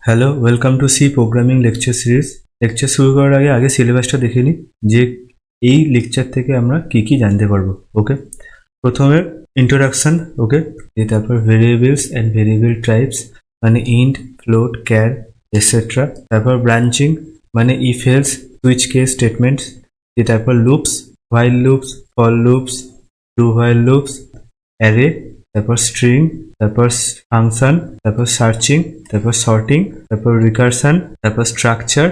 Hello, welcome to C programming lecture series. Lecture শুরু করার আগে সিলেবাসটা দেখে নিই যে এই লেকচার থেকে আমরা কি কি জানতে পারবো। ওকে, প্রথমে ইন্ট্রোডাকশন। ওকে, তারপর ভেরিয়েবলস অ্যান্ড ভেরিয়েবল টাইপস মানে ইন্ট, ফ্লোট, ক্যার এটসেট্রা। তারপর ব্রাঞ্চিং মানে if else, switch case statements. তারপর loops, while loops, for loops, do while loops, array, তারপর স্ট্রিং, তারপর ফাংশন, তারপর সার্চিং, তারপর সর্টিং, তারপর রিকারশন, তারপর স্ট্রাকচার,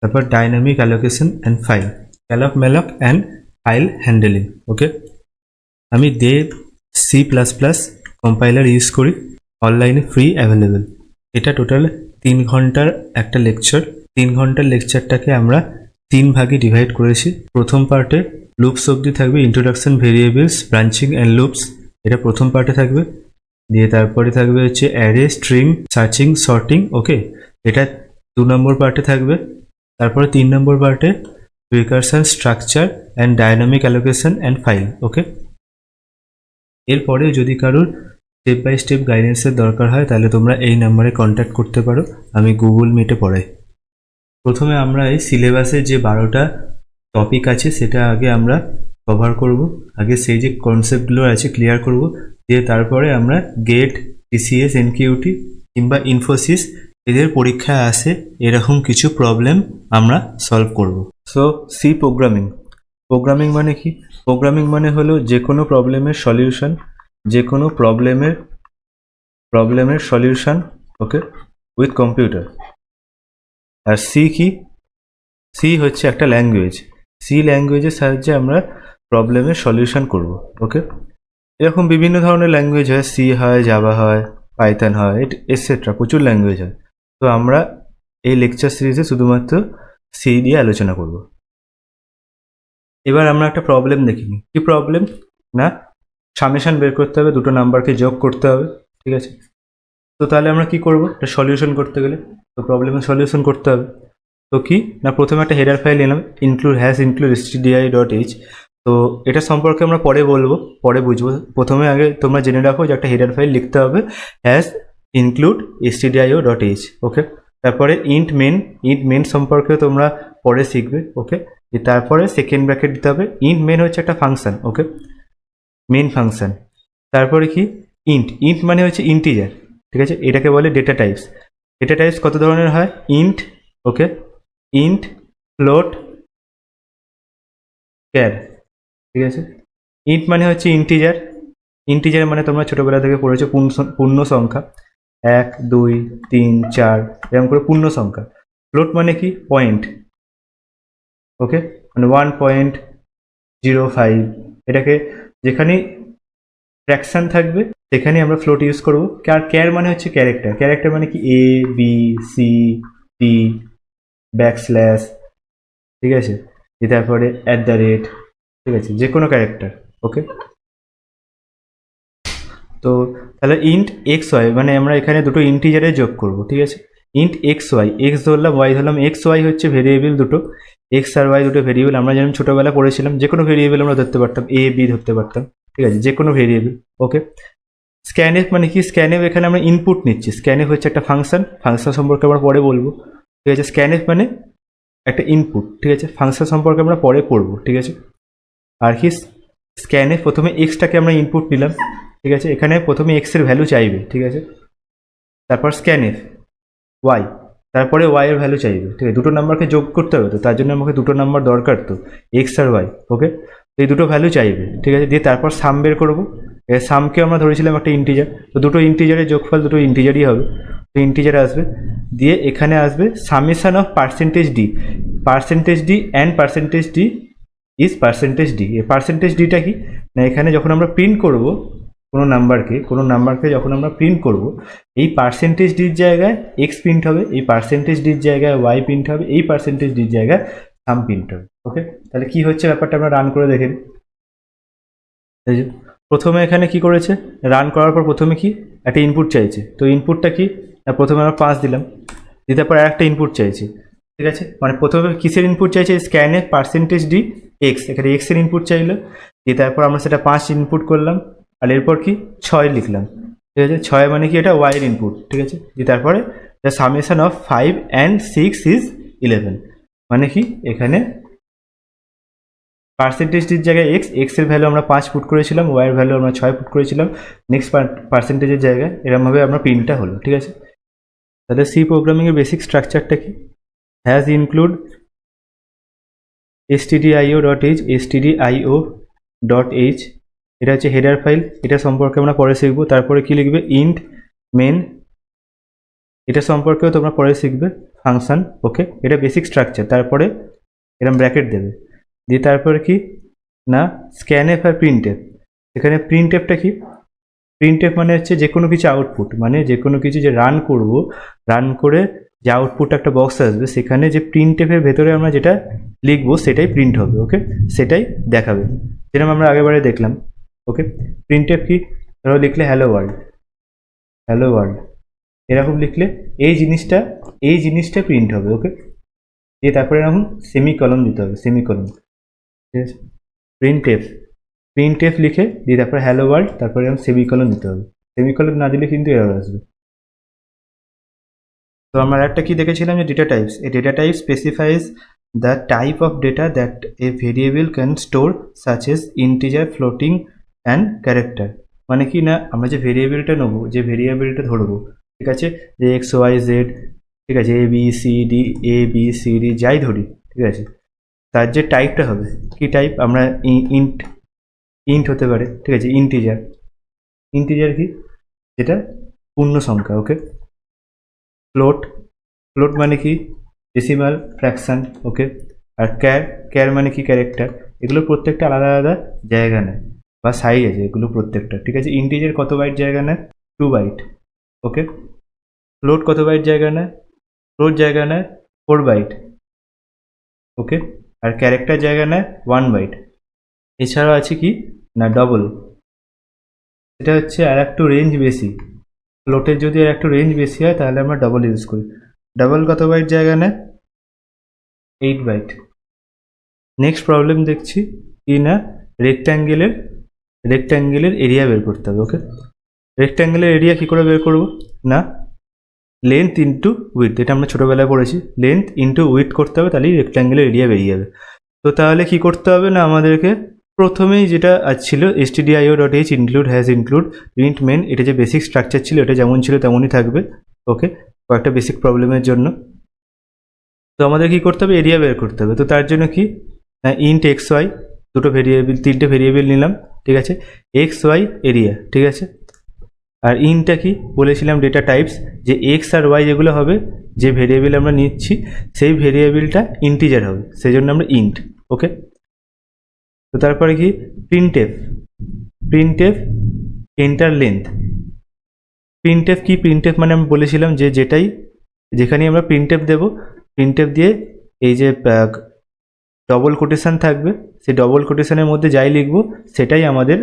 তারপর dynamic allocation and file, calloc malloc and file handling. Okay, আমি দেব C++ কম্পাইলার ইউজ করি, অনলাইনে ফ্রি অ্যাভেলেবেল। এটা টোটাল 3 ঘন্টার একটা লেকচার। 3 ঘন্টার লেকচারটাকে আমরা 3 ভাগে ডিভাইড করেছি। প্রথম পার্টে লুপস অবধি থাকবে, introduction, variables, branching and loops, এটা প্রথম পার্টে থাকবে। দিয়ে তারপরে থাকবে হচ্ছে array, string, searching, sorting. Okay, এটা 2 নম্বর পার্টে থাকবে। তারপরে 3 নম্বর পার্টে recursion, structure and dynamic allocation and file. Okay, এরপরে যদি কারোর স্টেপ বাই স্টেপ গাইডেন্সের দরকার হয় তাহলে তোমরা এই নাম্বারে কন্ট্যাক্ট করতে পারো, আমি গুগল মিটে পড়াই। প্রথমে আমরা এই সিলেবাসে যে 12টা টপিক আছে সেটা আগে আমরা কভার করব। আগে সেই যে কনসেপ্টগুলো আছে ক্লিয়ার করব, দিয়ে তারপরে আমরা গেট, টিসিএস, এনকিউটি কিংবা ইনফোসিস এদের পরীক্ষায় আসে এরকম কিছু প্রবলেম আমরা সলভ করব। So C programming. প্রোগ্রামিং মানে কি? প্রোগ্রামিং মানে হলো যে কোনো প্রবলেমের সলিউশন, যে কোনো প্রবলেমের সলিউশন। Okay, with computer. আর সি কি? সি হচ্ছে একটা ল্যাঙ্গুয়েজ। সি ল্যাঙ্গুয়েজের সাহায্যে আমরা প্রবলেমের সলিউশন করব। ওকে, এরকম বিভিন্ন ধরনের ল্যাঙ্গুয়েজ হয়, সি হয়, জাভা হয়, পাইথন হয়, এটসেট্রা, প্রচুর ল্যাঙ্গুয়েজ হয়। তো আমরা এই লেকচার সিরিজে শুধুমাত্র সি দিয়ে আলোচনা করব। এবার আমরা একটা প্রবলেম দেখিনি। কি প্রবলেম? না, সামেশন বের করতে হবে, দুটো নাম্বারকে যোগ করতে হবে। ঠিক আছে, তো তাহলে আমরা কি করব? এটা সলিউশন করতে গেলে তো প্রবলেমের সলিউশন করতে হবে। তো কি না, প্রথমে একটা হেডার ফাইল নিলাম, include stdi.h। তো এটা সম্পর্কে আমরা পরে বলবো, পরে বুঝবো। প্রথমে আগে তোমরা জেনে রাখো যে একটা হেডার ফাইল লিখতে হবে include stdio.h। ওকে, তারপরে ইন্ট মেন সম্পর্কে তোমরা পরে শিখবে। ওকে, তারপরে সেকেন্ড ব্র্যাকেট দিতে হবে। ইন্ট মেন হচ্ছে একটা ফাংশন। ওকে, মেন ফাংশন। তারপরে কি ইন্ট মানে হচ্ছে ইন্টিজার। ঠিক আছে, এটাকে বলে ডেটা টাইপস। ডেটা টাইপস কত ধরনের হয়? ইন্ট, ওকে, ইন্ট, ফ্লোট, ক্যার। ঠিক আছে, ইন্ট মানে হচ্ছে ইন্টিজার। ইন্টিজার মানে তোমরা ছোটবেলা থেকে পড়েছো পূর্ণ সংখ্যা, 1, 2, 3, 4 এরকম করে পূর্ণ সংখ্যা। ফ্লোট মানে কি? পয়েন্ট। ওকে, মানে 1.05, এটাকে যেখানে ফ্র্যাকশন থাকবে সেখানে আমরা ফ্লোট ইউজ করবো। ক্যার মানে হচ্ছে ক্যারেক্টার। ক্যারেক্টার মানে কি? এ, বি, সি, টি, ব্যাকস্ল্যাশ। ঠিক আছে, তারপরে @, ঠিক আছে, যে কোনো ক্যারেক্টার। ওকে, তো তাহলে ইন্ট এক্স ওয়াই মানে আমরা এখানে দুটো ইন্টিজারে যোগ করব। ঠিক আছে, ইন্ট এক্স ওয়াই, এক্স ধরলাম, ওয়াই ধরলাম। এক্স ওয়াই হচ্ছে ভেরিয়েবল দুটো, এক্স আর ওয়াই দুটো ভেরিয়েবল। আমরা যেমন ছোটোবেলা পড়েছিলাম যে কোনো ভেরিয়েবল আমরা ধরতে পারতাম, এ বি ধরতে পারতাম। ঠিক আছে, যে কোনো ভেরিয়েবল। ওকে, স্ক্যানএফ মানে কি? স্ক্যানএফ এখানে আমরা ইনপুট নিচ্ছি। স্ক্যানএফ হচ্ছে একটা ফাংশন সম্পর্কে আমরা পরে বলবো। ঠিক আছে, স্ক্যানএফ মানে একটা ইনপুট। ঠিক আছে, ফাংশন সম্পর্কে আমরা পরে পড়বো। ঠিক আছে, আর কি স্ক্যানএফ প্রথমে এক্সটাকে আমরা ইনপুট নিলাম। ঠিক আছে, এখানে প্রথমে এক্স এর ভ্যালু চাইবে। ঠিক আছে, তারপর স্ক্যানএফ ওয়াই, তারপরে ওয়াই এর ভ্যালু চাইবে। ঠিক আছে, দুটো নাম্বারকে যোগ করতে হবে, তো তার জন্য আমাকে দুটো নাম্বার দরকার, তো এক্স আর ওয়াই। ওকে, এই দুটো ভ্যালু চাইবে। ঠিক আছে, দিয়ে তারপর সাম বের করবো। সামকে আমরা ধরেছিলাম একটা ইন্টিজার, তো দুটো ইন্টিজারের যোগফল দুটো ইন্টিজারই হবে, তো ইন্টিজার আসবে। দিয়ে এখানে আসবে summation of %d and %d is %d। এই %dটা কি না, এখানে যখন আমরা প্রিন্ট করব কোনো নাম্বারকে যখন আমরা প্রিন্ট করব, এই %dর জায়গায় এক্স প্রিন্ট হবে, এই %dর জায়গায় ওয়াই প্রিন্ট হবে, এই %dর জায়গায় সাম প্রিন্ট হবে। ওকে, তাহলে কি হচ্ছে ব্যাপারটা আমরা রান করে দেখে নিই। প্রথমে এখানে কি করেছে, রান করার পর প্রথমে কি একটা ইনপুট চাইছে। তো ইনপুটটা কি না, প্রথমে আমরা 5 দিলাম, দিয়ে তারপর আরেকটা ইনপুট চাইছে। ঠিক আছে, মানে প্রথমে কিসের ইনপুট চাইছে? স্ক্যানে %d এক্স, এখানে এক্স এর ইনপুট চাইলো, দিয়ে তারপর আমরা সেটা 5 ইনপুট করলাম, আর এরপর কি 6 লিখলাম। ঠিক আছে, 6 মানে কি এটা ওয়াই এর ইনপুট। ঠিক আছে, দিয়ে তারপরে the summation of 5 and 6 is 11। মানে কি এখানে পার্সেন্টেজটির জায়গায় এক্স এর ভ্যালু আমরা 5 পুট করেছিলাম, ওয়াই এর ভ্যালু আমরা 6 পুট করেছিলাম, নেক্সট পার্সেন্টেজের জায়গায় এরকমভাবে আমরা প্রিন্টটা হলো, ঠিক আছে। তাহলে সি প্রোগ্রামিংয়ের বেসিক স্ট্রাকচারটা কি? হ্যাজ ইনক্লুড stdio.h stdio.h, এটা হচ্ছে হেডার ফাইল, এটা সম্পর্কে আমরা পরে শিখবো। তারপরে কি লিখবে? ইন্ট মেন, এটা সম্পর্কেও তোমরা পরে শিখবে। ফাংশন, ওকে, এটা বেসিক স্ট্রাকচার। তারপরে এরকম ব্র্যাকেট দেবে, দিয়ে তারপরে কি না স্ক্যানএফ আর প্রিন্টএফ। এখানে প্রিন্টএফটা কি? প্রিন্টএফ মানে হচ্ছে যে কোনো কিছু আউটপুট, মানে যে কোনো কিছু যে রান করব, রান করে যে আউটপুট একটা বক্স আসবে, সেখানে যে প্রিন্টএফের ভেতরে আমরা যেটা লিখবো সেটাই প্রিন্ট হবে, ওকে, সেটাই দেখাবে, যেরকম আমরা আগেবারে দেখলাম। ওকে, প্রিন্টএফ কি? ধরো লিখলে হ্যালো ওয়ার্ল্ড, হ্যালো ওয়ার্ল্ড, এরকম লিখলে এই জিনিসটা প্রিন্ট হবে, ওকে। দিয়ে তারপরে এরকম সেমিকলন দিতে হবে, সেমিকলন, ঠিক আছে। প্রিন্টএফ লিখে দিয়ে তারপরে হ্যালো ওয়ার্ল্ড, তারপরে এরকম সেমিকলন দিতে হবে। সেমিকলন না দিলে কিন্তু এরর আসবে। তো আমরা একটা কি দেখেছিলাম যে ডেটা টাইপস। এই data type specifies the type of data that a variable can store such as integer, floating and character. মানে কি না আমরা যে ভেরিয়েবলটা নেবো, যে ভেরিয়েবলটা ধরবো, ঠিক আছে, যে এক্স ওয়াই জেড, ঠিক আছে, এ বি সি ডি যাই ধরি, ঠিক আছে, তার যে টাইপটা হবে, কি টাইপ? আমরা ইন্ট হতে পারে, ঠিক আছে, ইন্টিজার কি? যেটা পূর্ণ সংখ্যা, ওকে। ফ্লোট মানে কি? ডেসিমাল, ফ্র্যাকশন, ওকে। আর ক্যার মানে কি? ক্যারেক্টার। এগুলো প্রত্যেকটা আলাদা আলাদা জায়গা নেয় বা সাইজ আছে এগুলো প্রত্যেকটা, ঠিক আছে। ইন্টিজার কত বাইট জায়গা নেয়? 2 বাইট, ওকে। ফ্লোট কত বাইট জায়গা নেয়? ফ্লোট জায়গা নেয় 4 বাইট, ওকে। আর ক্যারেক্টার জায়গা নেয় 1 বাইট। এছাড়াও আছে কি না ডবল, এটা হচ্ছে আর একটু রেঞ্জ বেশি। ফ্লোটের যদি আর একটু রেঞ্জ বেশি হয় তাহলে আমরা ডবল ইউজ করি। ডবল কত বাইট জায়গা নেয়? 8 বাইট। নেক্সট প্রবলেম দেখছি কি না রেক্ট্যাঙ্গেলের এরিয়া বের করতে হবে, ওকে। রেক্ট্যাঙ্গেলের এরিয়া কি করে বের করব? না লেন্থ ইন্টু উইথ, এটা আমরা ছোটোবেলায় পড়েছি, লেন্থ ইন্টু উইথ করতে হবে, তাহলেই রেক্ট্যাঙ্গেলের এরিয়া বেরিয়ে যাবে। তো তাহলে কি করতে হবে না আমাদেরকে প্রথমেই যেটা ছিল stdio.h has include print main, এটা যে বেসিক স্ট্রাকচার ছিল এটা যেমন ছিল তেমনই থাকবে, ওকে, কয়েকটা বেসিক প্রবলেমের জন্য। তো আমাদের কি করতে হবে? এরিয়া বের করতে হবে। তো তার জন্য কি না ইন্ট এক্স ওয়াই, দুটো ভেরিয়েবল, 3টে ভেরিয়েবল নিলাম, ঠিক আছে, এক্স ওয়াই এরিয়া, ঠিক আছে। আর ইনটা কি বলেছিলাম? ডেটা টাইপস, যে এক্স আর ওয়াই যেগুলো হবে, যে ভেরিয়েবল আমরা নিচ্ছি সেই ভেরিয়েবলটা ইন্টিজার হবে, সেই জন্য আমরা ইন্ট, ওকে। তো তারপরে কি প্রিন্টএফ এন্টার লেন্থ। প্রিন্টএফ মানে আমি বলেছিলাম যে যেখানে আমরা প্রিন্টএফ দেবো, প্রিন্টএফ দিয়ে এই যে ডবল কোটেশন থাকবে, সেই ডবল কোটেশনের মধ্যে যাই লিখবো সেটাই আমাদের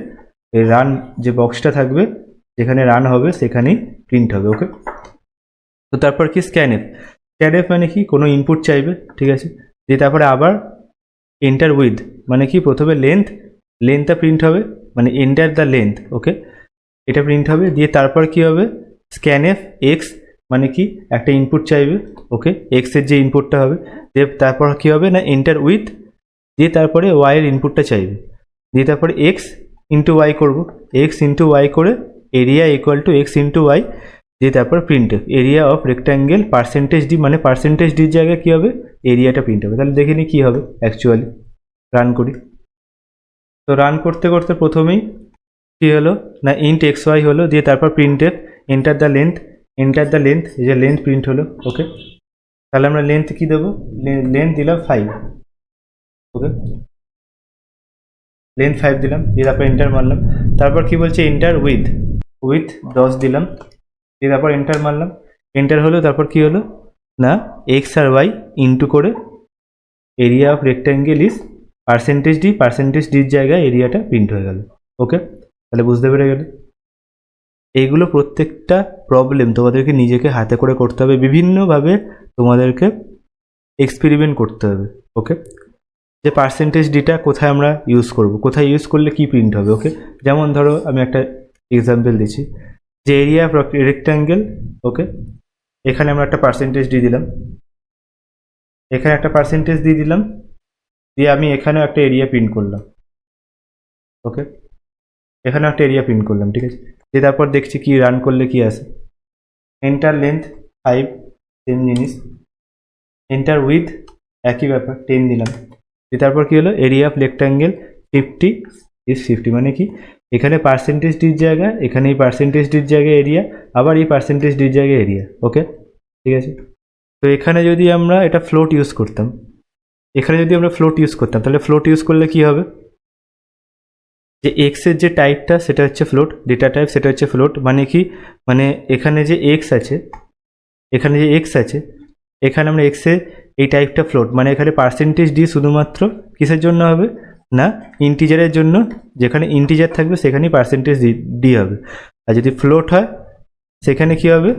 রান যে বক্সটা থাকবে যেখানে রান হবে সেখানেই প্রিন্ট হবে, ওকে। তো তারপর কি স্ক্যানএফ মানে কি কোনো ইনপুট চাইবে, ঠিক আছে, দিয়ে তারপরে আবার এন্টার উইথ মানে কি প্রথমে লেন্থটা প্রিন্ট হবে, মানে এন্টার দ্য লেন্থ, ওকে, এটা প্রিন্ট হবে। দিয়ে তারপর কি হবে? স্ক্যানএফ এক্স মানে কি একটা ইনপুট চাইবে, ওকে, এক্সের যে ইনপুটটা হবে, দিয়ে তারপর কি হবে না এন্টার উইথ, দিয়ে তারপরে ওয়াইয়ের ইনপুটটা চাইবে, দিয়ে তারপরে এক্স ইন্টু ওয়াই করবো, এক্স ইন্টু ওয়াই করে area equal to x into y, দিয়ে তারপর printf area of rectangle percentage d, মানে পার্সেন্টেজ ডির জায়গায় কী হবে? এরিয়াটা প্রিন্ট হবে। তাহলে দেখে নিই কী হবে অ্যাকচুয়ালি, রান করি। তো রান করতে করতে প্রথমেই কী হলো না ইন্ট এক্স ওয়াই হলো, দিয়ে তারপর প্রিন্টএফ এন্টার দ্য লেন্থ, এই যে লেন্থ প্রিন্ট হলো, ওকে। তাহলে আমরা লেন্থ কী দেবো? লেন্থ দিলাম 5, ওকে, লেন্থ 5 দিলাম, দিয়ে তারপর এন্টার মারলাম। তারপর কি বলছে? এন্টার উইথ 10 দিলাম, দিয়ে তারপর এন্টার মারলাম, এন্টার হলো। তারপর কি হলো না এক্স আর ওয়াই ইন্টু করে area of rectangle is percentage ডির জায়গায় এরিয়াটা প্রিন্ট হয়ে গেল, ওকে। তাহলে বুঝতে পেরে গেলে এইগুলো প্রত্যেকটা প্রবলেম তোমাদেরকে নিজেকে হাতে করে করতে হবে, বিভিন্নভাবে তোমাদেরকে এক্সপেরিমেন্ট করতে হবে, ওকে। যে পার্সেন্টেজ ডিটা কোথায় আমরা ইউজ করব, কোথায় ইউজ করলে কি প্রিন্ট হবে, ওকে। যেমন ধরো আমি একটা এক্সাম্পল দিচ্ছি, যে এরিয়া অফ রেক্ট্যাঙ্গেল, ওকে, এখানে আমরা একটা পার্সেন্টেজ দিয়ে দিলাম, এখানে একটা পার্সেন্টেজ দিয়ে দিলাম, দিয়ে আমি এখানেও একটা এরিয়া প্রিন্ট করলাম। ওকে, এখানে একটা এরিয়া প্রিন্ট করলাম, ঠিক আছে। দিয়ে তারপর দেখছি কি রান করলে কি আসে। এন্টার লেন্থ 5, সেম জিনিস। এন্টার উইথ, একই ব্যাপার, 10 দিলাম। দিয়ে তারপর কি হলো, এরিয়া অফ রেক্ট্যাঙ্গেল 50 ইজ 50, মানে কি এখানে পার্সেন্টেজ ডির জায়গা, এখানে এই পার্সেন্টেজ ডির জায়গায় এরিয়া, আবার এই পার্সেন্টেজ ডির জায়গায় এরিয়া। ওকে, ঠিক আছে। তো এখানে যদি আমরা এটা ফ্লোট ইউজ করতাম, তাহলে ফ্লোট ইউজ করলে কি হবে, যে এক্স এর যে টাইপটা সেটা হচ্ছে ফ্লোট, ডেটা টাইপ সেটা হচ্ছে ফ্লোট, মানে কি, মানে এখানে যে এক্স আছে, এখানে আমরা এক্স এ এই টাইপটা ফ্লোট, মানে এখানে পার্সেন্টেজ ডি শুধুমাত্র কিসের জন্য হবে না, ইন্টিজারের জন্য, যেখানে ইন্টিজার থাকবে সেখানেই পার্সেন্টেজ ডি হবে। আর যদি ফ্লোট হয় সেখানে কি হবে,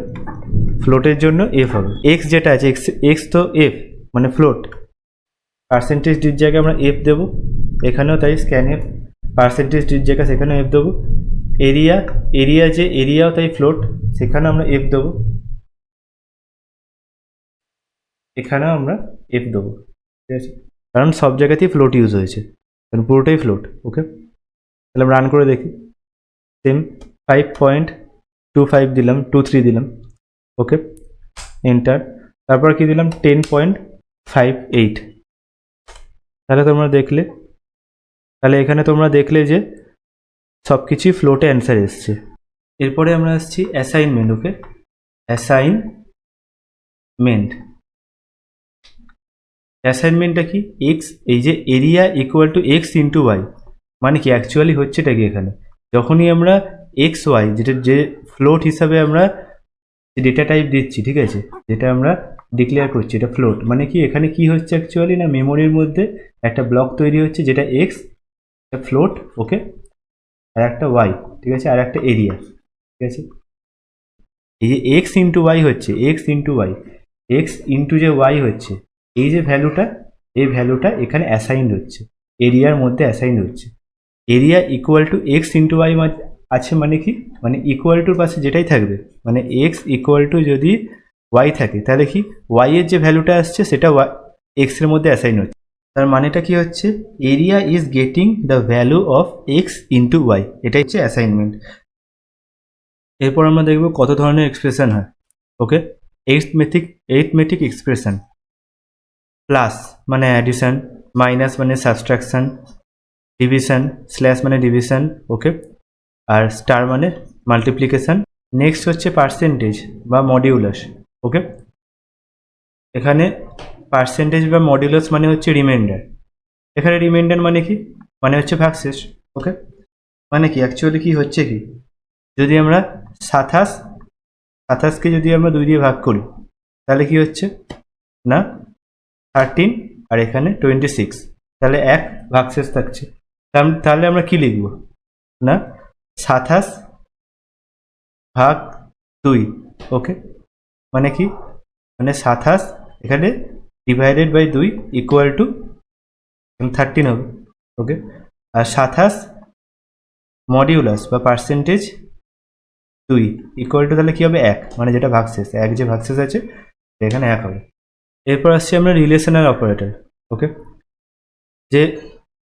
ফ্লোটের জন্য এফ হবে। এক্স যেটা আছে, এক্স তো এফ মানে ফ্লোট, পার্সেন্টেজ ডির জায়গায় আমরা এফ দেবো, এখানেও তাই স্ক্যান এফ, পার্সেন্টেজ ডির জায়গা সেখানেও এফ দেবো। এরিয়া যে এরিয়াও তাই ফ্লোট, সেখানেও আমরা এফ দেবো, এখানেও আমরা এফ দেবো, ঠিক আছে, কারণ সব জায়গাতেই ফ্লোট ইউজ হয়েছে, কারণ পুরোটাই ফ্লোট। ওকে, তাহলে আমরা রান করে দেখি। সেম 5.25 দিলাম, 23 দিলাম। ওকে, এন্টার, তারপর কি দিলাম 10.58। তাহলে এখানে তোমরা দেখলে যে সব কিছুই ফ্লোটে অ্যান্সার এসছে। এরপরে আমরা আসছি অ্যাসাইনমেন্ট। ওকে, অ্যাসাইনমেন্টটা কি, এক্স, এই যে area equal to x into y, মানে কি অ্যাকচুয়ালি হচ্ছেটা কি, এখানে যখনই আমরা এক্স ওয়াই যে ফ্লোট হিসাবে আমরা ডেটা টাইপ দিচ্ছি, ঠিক আছে, যেটা আমরা ডিক্লেয়ার করছি এটা ফ্লোট, মানে কি এখানে কি হচ্ছে অ্যাকচুয়ালি না, মেমোরির মধ্যে একটা ব্লক তৈরি হচ্ছে যেটা এক্স, একটা ফ্লোট, ওকে, আর একটা ওয়াই, ঠিক আছে, আর একটা এরিয়া, ঠিক আছে। এই যে এক্স ইন্টু ওয়াই হচ্ছে, এক্স ইন্টু যে ওয়াই হচ্ছে, এই যে ভ্যালুটা, এই ভ্যালুটা এখানে অ্যাসাইন্ড হচ্ছে, এরিয়ার মধ্যে অ্যাসাইন্ড হচ্ছে। Area equal to x into y আছে, মানে কি, মানে ইকুয়াল টুর পাশে যেটাই থাকবে, মানে এক্স ইকুয়াল টু যদি ওয়াই থাকে, তাহলে কি ওয়াই এর যে ভ্যালুটা আসছে সেটা এক্স এর মধ্যে অ্যাসাইন হচ্ছে। তার মানেটা কি হচ্ছে, area is getting the value of x into y, এটাই হচ্ছে অ্যাসাইনমেন্ট। এরপর আমরা দেখব কত ধরনের এক্সপ্রেশন হয়। ওকে, এইথমেটিক এক্সপ্রেশন, প্লাস মানে অ্যাডিশন, মাইনাস মানে সাবস্ট্রাকশন, ডিভিশন, স্ল্যাশ মানে ডিভিশন, ওকে, আর স্টার মানে মাল্টিপ্লিকেশন। নেক্সট হচ্ছে পার্সেন্টেজ বা মডিউলাস। ওকে, এখানে পার্সেন্টেজ বা মডিউলাস মানে হচ্ছে রিমাইন্ডার। এখানে রিমাইন্ডার মানে কি, মানে হচ্ছে ভাগশেষ। ওকে, মানে কি অ্যাকচুয়ালি কি হচ্ছে কি, যদি আমরা 27কে যদি আমরা 2 দিয়ে ভাগ করি তাহলে কি হচ্ছে না 13, আর এখানে 26, তাহলে 1 ভাগশেষ থাকছে। তাহলে আমরা কি লিখব না 27 ভাগ 2। ওকে, মানে কি, মানে 27 এখানে ডিভাইডেড বাই 2 ইকুয়াল টু 13 হবে। ওকে, আর 27 মডিউলাস বা পার্সেন্টেজ 2 ইকুয়াল টু তাহলে কি হবে 1, মানে যেটা ভাগশেষ, 1 যে ভাগশেষ আছে এখানে 1 হবে। এরপর আসছি আমরা রিলেশনাল অপারেটর। ওকে, যে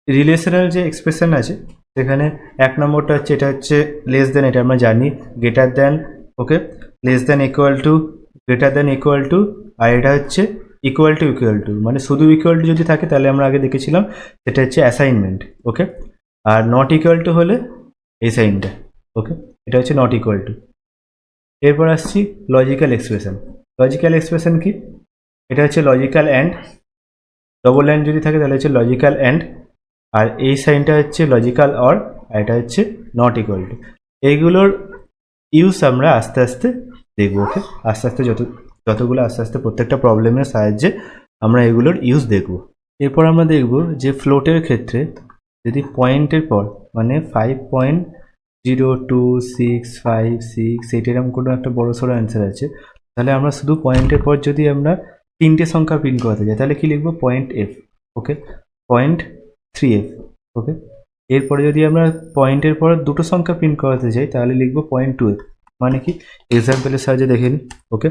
রিলেশনাল যে এক্সপ্রেশন আছে সেখানে 1 নম্বরটা হচ্ছে, এটা হচ্ছে লেস দেন, এটা আমরা জানি, greater than, okay, less than equal to, greater than equal to, আর এটা হচ্ছে ইকুয়াল টু, মানে শুধু ইকুয়াল টু যদি থাকে তাহলে আমরা আগে দেখেছিলাম সেটা হচ্ছে assignment. Okay, are not equal two হলে এই সাইনটা। ওকে, এটা হচ্ছে নট ইকুয়াল টু। এরপর আসছি লজিক্যাল এক্সপ্রেশন কি, এটা হচ্ছে লজিক্যাল অ্যান্ড, ডবল অ্যান্ড যদি থাকে তাহলে হচ্ছে লজিক্যাল অ্যান্ড, আর এই সাইনটা হচ্ছে লজিক্যাল অর, আর এটা হচ্ছে নট ইকুয়াল টু। এইগুলোর ইউজ আমরা আস্তে আস্তে দেখবো। ওকে, আস্তে আস্তে যতগুলো আস্তে আস্তে প্রত্যেকটা প্রবলেমের সাহায্যে আমরা এগুলোর ইউজ দেখব। এরপর আমরা দেখব যে ফ্লোটের ক্ষেত্রে যদি পয়েন্টের পর মানে 5.026568 এরকম কোনো একটা বড় সড়ো অ্যান্সার আছে, তাহলে আমরা শুধু পয়েন্টের পর যদি আমরা 3টে সংখ্যা প্রিন্ট করাতে যাই তাহলে কি লিখবো, পয়েন্ট এফ। ওকে, পয়েন্ট 3f। ওকে, এরপরে যদি আমরা পয়েন্টের পর 2টো সংখ্যা প্রিন্ট করাতে যাই তাহলে লিখবো পয়েন্ট 2f, মানে কি এক্সাম্পলের সাহায্যে দেখে নিই। ওকে,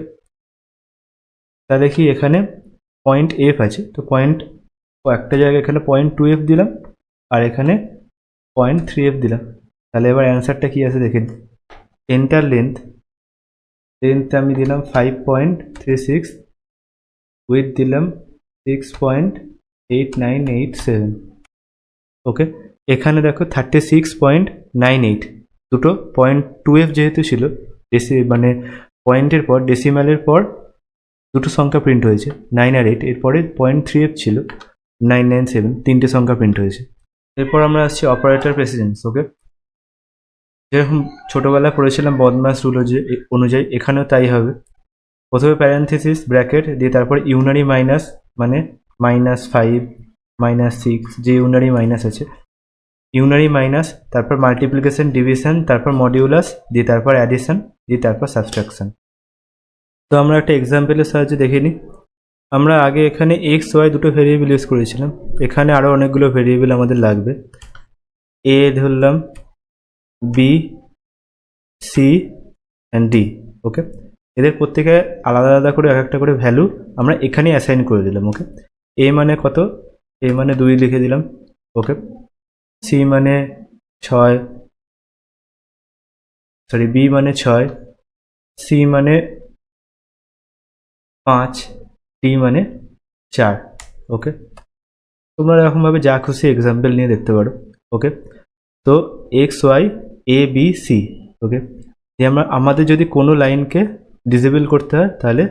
তাহলে কি এখানে পয়েন্ট এফ আছে, তো পয়েন্ট একটা জায়গায় এখানে 0.2f দিলাম আর এখানে 0.3f দিলাম। তাহলে এবার অ্যান্সারটা কি আছে দেখেন। এন্টার লেন্থ আমি দিলাম 5.36, উইথ দিলাম 6.8987। ওকে, এখানে দেখো 36.98, দুটো 0.2f যেহেতু ছিল, মানে পয়েন্টের পর ডেসিমালের পর দুটো সংখ্যা প্রিন্ট হয়েছে 9 আর 8, এরপরে 0.3f ছিল 997, তিনটে সংখ্যা প্রিন্ট হয়েছে। এরপর আমরা আসছি অপারেটর প্রেসিডেন্স। ওকে, যেরকম ছোটোবেলায় পড়েছিলাম বদমাস রুল অনুযায়ী এখানেও তাই হবে। প্রথমে প্যারেন্থেসিস ব্র্যাকেট দিয়ে তারপর ইউনারি মাইনাস, মানে -5 -6 যে ইউনারি মাইনাস আছে, ইউনারি মাইনাস, তারপর মাল্টিপ্লিকেশন ডিভিশন, তারপর মডিউলাস, দিয়ে তারপর অ্যাডিশন, দিয়ে তারপর সাবট্রাকশন। তো আমরা একটা এক্সাম্পলের সাহায্যে দেখে নিই। আমরা আগে এখানে এক্স ওয়াই দুটো ভেরিয়েবল ইউজ করেছিলাম, এখানে আরও অনেকগুলো ভেরিয়েবল আমাদের লাগবে। এ ধরলাম, বি, সি অ্যান্ড ডি। ওকে, এদের প্রত্যেকে আলাদা আলাদা করে এক একটা করে ভ্যালু আমরা এখানে অ্যাসাইন করে দিলাম। ওকে, এ মানে কত, এ মানে 2 লিখে দিলাম। ওকে, সি মানে 6, সরি বি মানে 6, সি মানে 5, ডি মানে 4। ওকে, তোমরা এরকমভাবে যা খুশি এক্সাম্পল নিয়ে দেখতে পারো। ওকে, তো x Y A B C. ওকে, আমাদের যদি কোনো লাইনকে ডিসেবল করতে হয় তাহলে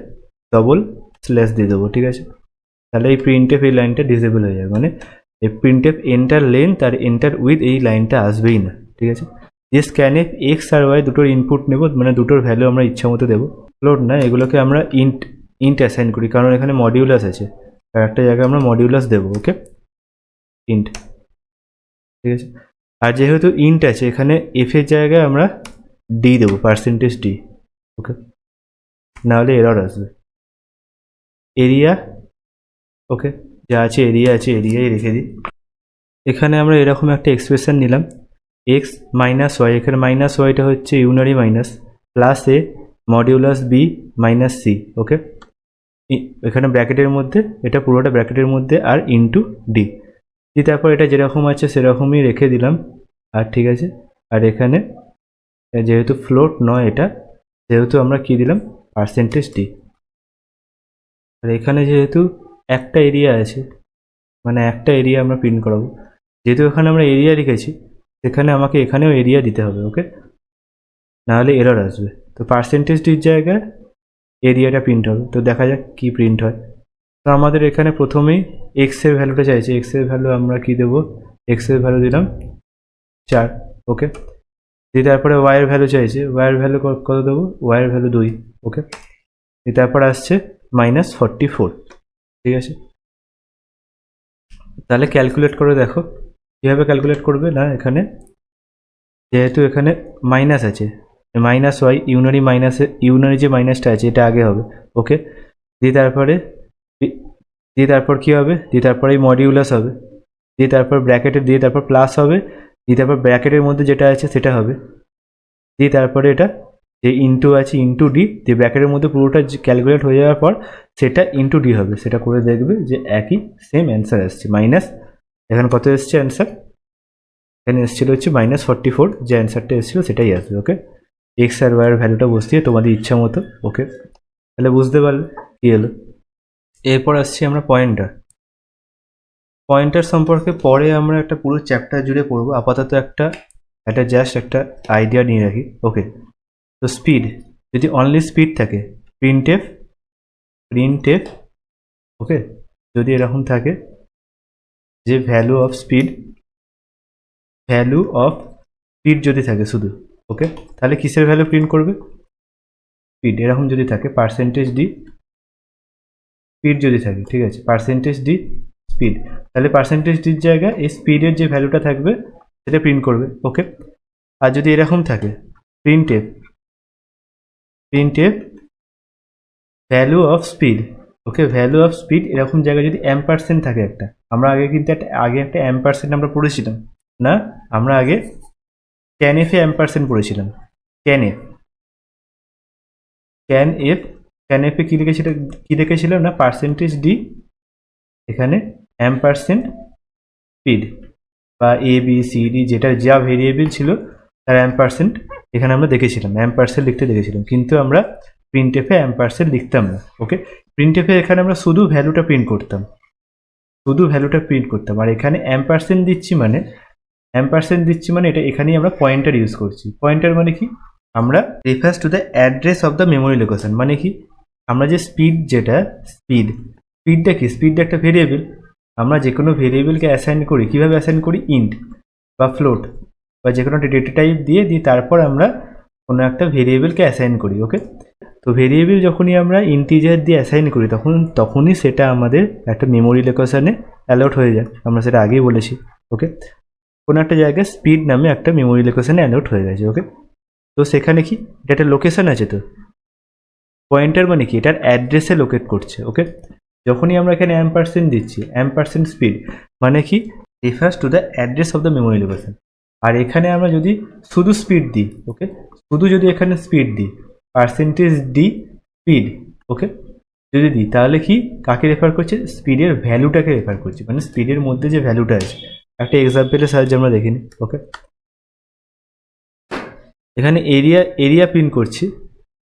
ডবল স্ল্যাশ দিয়ে দেবো। ঠিক আছে, তাহলে এই প্রিন্টএফ এই লাইনটা ডিসেবল হয়ে যাবে, মানে এই প্রিন্টএফ এন্টার লেন্থ আর এন্টার উইথ এই লাইনটা আসবেই না। ঠিক আছে, যে স্ক্যানএফ এক্স আর ওয়াই দুটোর ইনপুট নেব, মানে দুটোর ভ্যালু আমরা ইচ্ছা মতো দেবো। ফ্লোট না, এগুলোকে আমরা ইন্ট অ্যাসাইন করি, কারণ এখানে মডিউলাস আছে আর একটা জায়গায় আমরা মডিউলাস দেবো। ওকে, ইন্ট। ঠিক আছে, আর যেহেতু ইন্ট আছে এখানে এফ এর জায়গায় আমরা ডি দেবো, পার্সেন্টেজ ডি। ওকে, নাহলে এরর আসবে। এরিয়া, ওকে, যা আছে এরিয়া আছে, এরিয়াই রেখে দিই। এখানে আমরা এরকম একটা এক্সপ্রেশন নিলাম, এক্স মাইনাস ওয়াই, এখানে মাইনাস ওয়াইটা হচ্ছে ইউনারি মাইনাস, প্লাস এ মডিউলাস বি মাইনাস সি। ওকে, এখানে ব্র্যাকেটের মধ্যে, এটা পুরোটা ব্র্যাকেটের মধ্যে, আর ইন্টু ডি দিয়ে তারপর এটা যেরকম আছে সেরকমই রেখে দিলাম। আর ঠিক আছে, আর এখানে যেহেতু ফ্লোট নয় এটা, যেহেতু আমরা কি দিলাম পার্সেন্টেজ ডি। আর এখানে যেহেতু একটা এরিয়া আছে, মানে একটা এরিয়া আমরা প্রিন্ট করাবো, যেহেতু এখানে আমরা এরিয়া লিখেছি সেখানে আমাকে এখানেও এরিয়া দিতে হবে। ওকে, নাহলে এরর আসবে। তো পার্সেন্টেজ ডির জায়গায় এরিয়াটা প্রিন্ট হবে। তো দেখা যাক কি প্রিন্ট হয়। তো আমাদের এখানে প্রথমেই এক্স এর ভ্যালুটা চাইছে, এক্স এর ভ্যালু আমরা কি দেবো, এক্স এর ভ্যালু দিলাম 4। ওকে, দিয়ে তারপরে ওয়াই এর ভ্যালু চাইছে, ওয়াই এর ভ্যালু কত দেবো, ওয়াই এর ভ্যালু 2। ওকে, দিয়ে তারপর আসছে -44। ঠিক আছে, তাহলে ক্যালকুলেট করে দেখো কীভাবে ক্যালকুলেট করবে। না, এখানে যেহেতু এখানে মাইনাস আছে, মাইনাস ওয়াই ইউনারি মাইনাসে, ইউনারি যে মাইনাসটা আছে এটা আগে হবে। ওকে, দিয়ে তারপর কি হবে, দিয়ে তারপর এই মডিউলাস হবে, দিয়ে তারপর ব্র্যাকেটের, দিয়ে তারপর প্লাস হবে, দিয়ে তারপর ব্র্যাকেটের মধ্যে যেটা আছে সেটা হবে, দিয়ে তারপরে এটা যে ইন্টু আছে ইন্টু ডি, দিয়ে ব্র্যাকেটের মধ্যে পুরোটা ক্যালকুলেট হয়ে যাওয়ার পর সেটা ইন্টু ডি হবে। সেটা করে দেখবে যে একই সেম অ্যান্সার আসছে। মাইনাস, এখানে কত এসছে অ্যান্সার, এখানে এসেছিলো হচ্ছে -44, যে অ্যান্সারটা এসেছিলো সেটাই আসবে। ওকে, এক্স আর ওয়াইয়ের ভ্যালুটা বসিয়ে তোমাদের ইচ্ছা মতো। ওকে, তাহলে বুঝতে পারলে কী হলো। এরপর আসছি আমরা পয়েন্টার। পয়েন্টার সম্পর্কে পরে আমরা একটা পুরো চ্যাপ্টার জুড়ে পড়বো, আপাতত একটা জাস্ট একটা আইডিয়া নিয়ে রাখি। ওকে, তো স্পিড, যদি অনলি স্পিড থাকে প্রিন্টএফ, ওকে, যদি এরকম থাকে যে ভ্যালু অফ স্পিড যদি থাকে শুধু, ওকে, তাহলে কিসের ভ্যালু প্রিন্ট করবে, স্পিড। এরকম যদি থাকে পার্সেন্টেজ ডি স্পিড যদি থাকে, ঠিক আছে, পার্সেন্টেজ ডি স্পিড, তাহলে পার্সেন্টেজ ডির জায়গায় এই স্পিডের যে ভ্যালুটা থাকবে সেটা প্রিন্ট করবে। ওকে, আর যদি এরকম থাকে printf value of speed, okay, value of speed, এরকম জায়গায় যদি অ্যাম্পারসেন্ট থাকে একটা, আমরা আগে কিন্তু একটা অ্যাম্পারসেন্ট আমরা পড়েছিলাম না, আমরা আগে ক্যানএফে অ্যাম্পারসেন্ট পড়েছিলাম, ক্যানএফ স্ক্যানএফে কি লিখেছিল না পার্সেন্টেজ ডি, এখানে অ্যাম্পারসেন্ট স্পিড বা এ বি সি ডি যেটা যা ভেরিয়েবল ছিল তার অ্যাম্পারসেন্ট এখানে আমরা দেখেছিলাম, অ্যাম্পারসেন্ট লিখতে দেখেছিলাম, কিন্তু আমরা প্রিন্টএফে অ্যাম্পারসেন্ট লিখতাম না। ওকে, প্রিন্টএফে এখানে আমরা শুধু ভ্যালুটা প্রিন্ট করতাম, আর এখানে অ্যাম্পারসেন্ট দিচ্ছি মানে এটা এখানেই আমরা পয়েন্টার ইউজ করছি। পয়েন্টার মানে কি, আমরা refers to the address of the memory location, মানে কি আমরা যে স্পিডটা কি, স্পিডটা একটা ভেরিয়েবল, আমরা যে কোনো ভেরিয়েবলকে অ্যাসাইন করি, কিভাবে অ্যাসাইন করি, ইন্ট বা ফ্লোট বা যে কোনো একটা ডেটা টাইপ দিয়ে তারপর আমরা কোনো একটা ভেরিয়েবলকে অ্যাসাইন করি। ওকে, তো ভেরিয়েবল যখনই আমরা ইন্টিজার দিয়ে অ্যাসাইন করি তখনই সেটা আমাদের একটা মেমোরি লোকেশনে অ্যালট হয়ে যায়, আমরা সেটা আগেই বলেছি। ওকে, কোনো একটা জায়গায় স্পিড নামে একটা মেমোরি লোকেশনে অ্যালট হয়ে গেছে। ওকে, তো সেখানে কি এটা একটা লোকেশন আছে, তো পয়েন্টার মানে কি এটার অ্যাড্রেসে লোকেট করছে। ওকে, যখনই আমরা এখানে অ্যাম্পারসেন্ট দিচ্ছি, অ্যাম্পারসেন্ট স্পিড মানে কি refers to the address of the memory location. আর এখানে আমরা যদি শুধু স্পিড দিই, ওকে, শুধু যদি এখানে স্পিড দিই পার্সেন্টেজ ডি স্পিড, ওকে, যদি দিই তাহলে কি কাকে রেফার করছে, স্পিডের ভ্যালুটাকে রেফার করছি, মানে স্পিডের মধ্যে যে ভ্যালুটা আছে। একটা এক্সাম্পলের সাহায্যে আমরা দেখিনি। ওকে, এখানে এরিয়া প্রিন্ট করছি,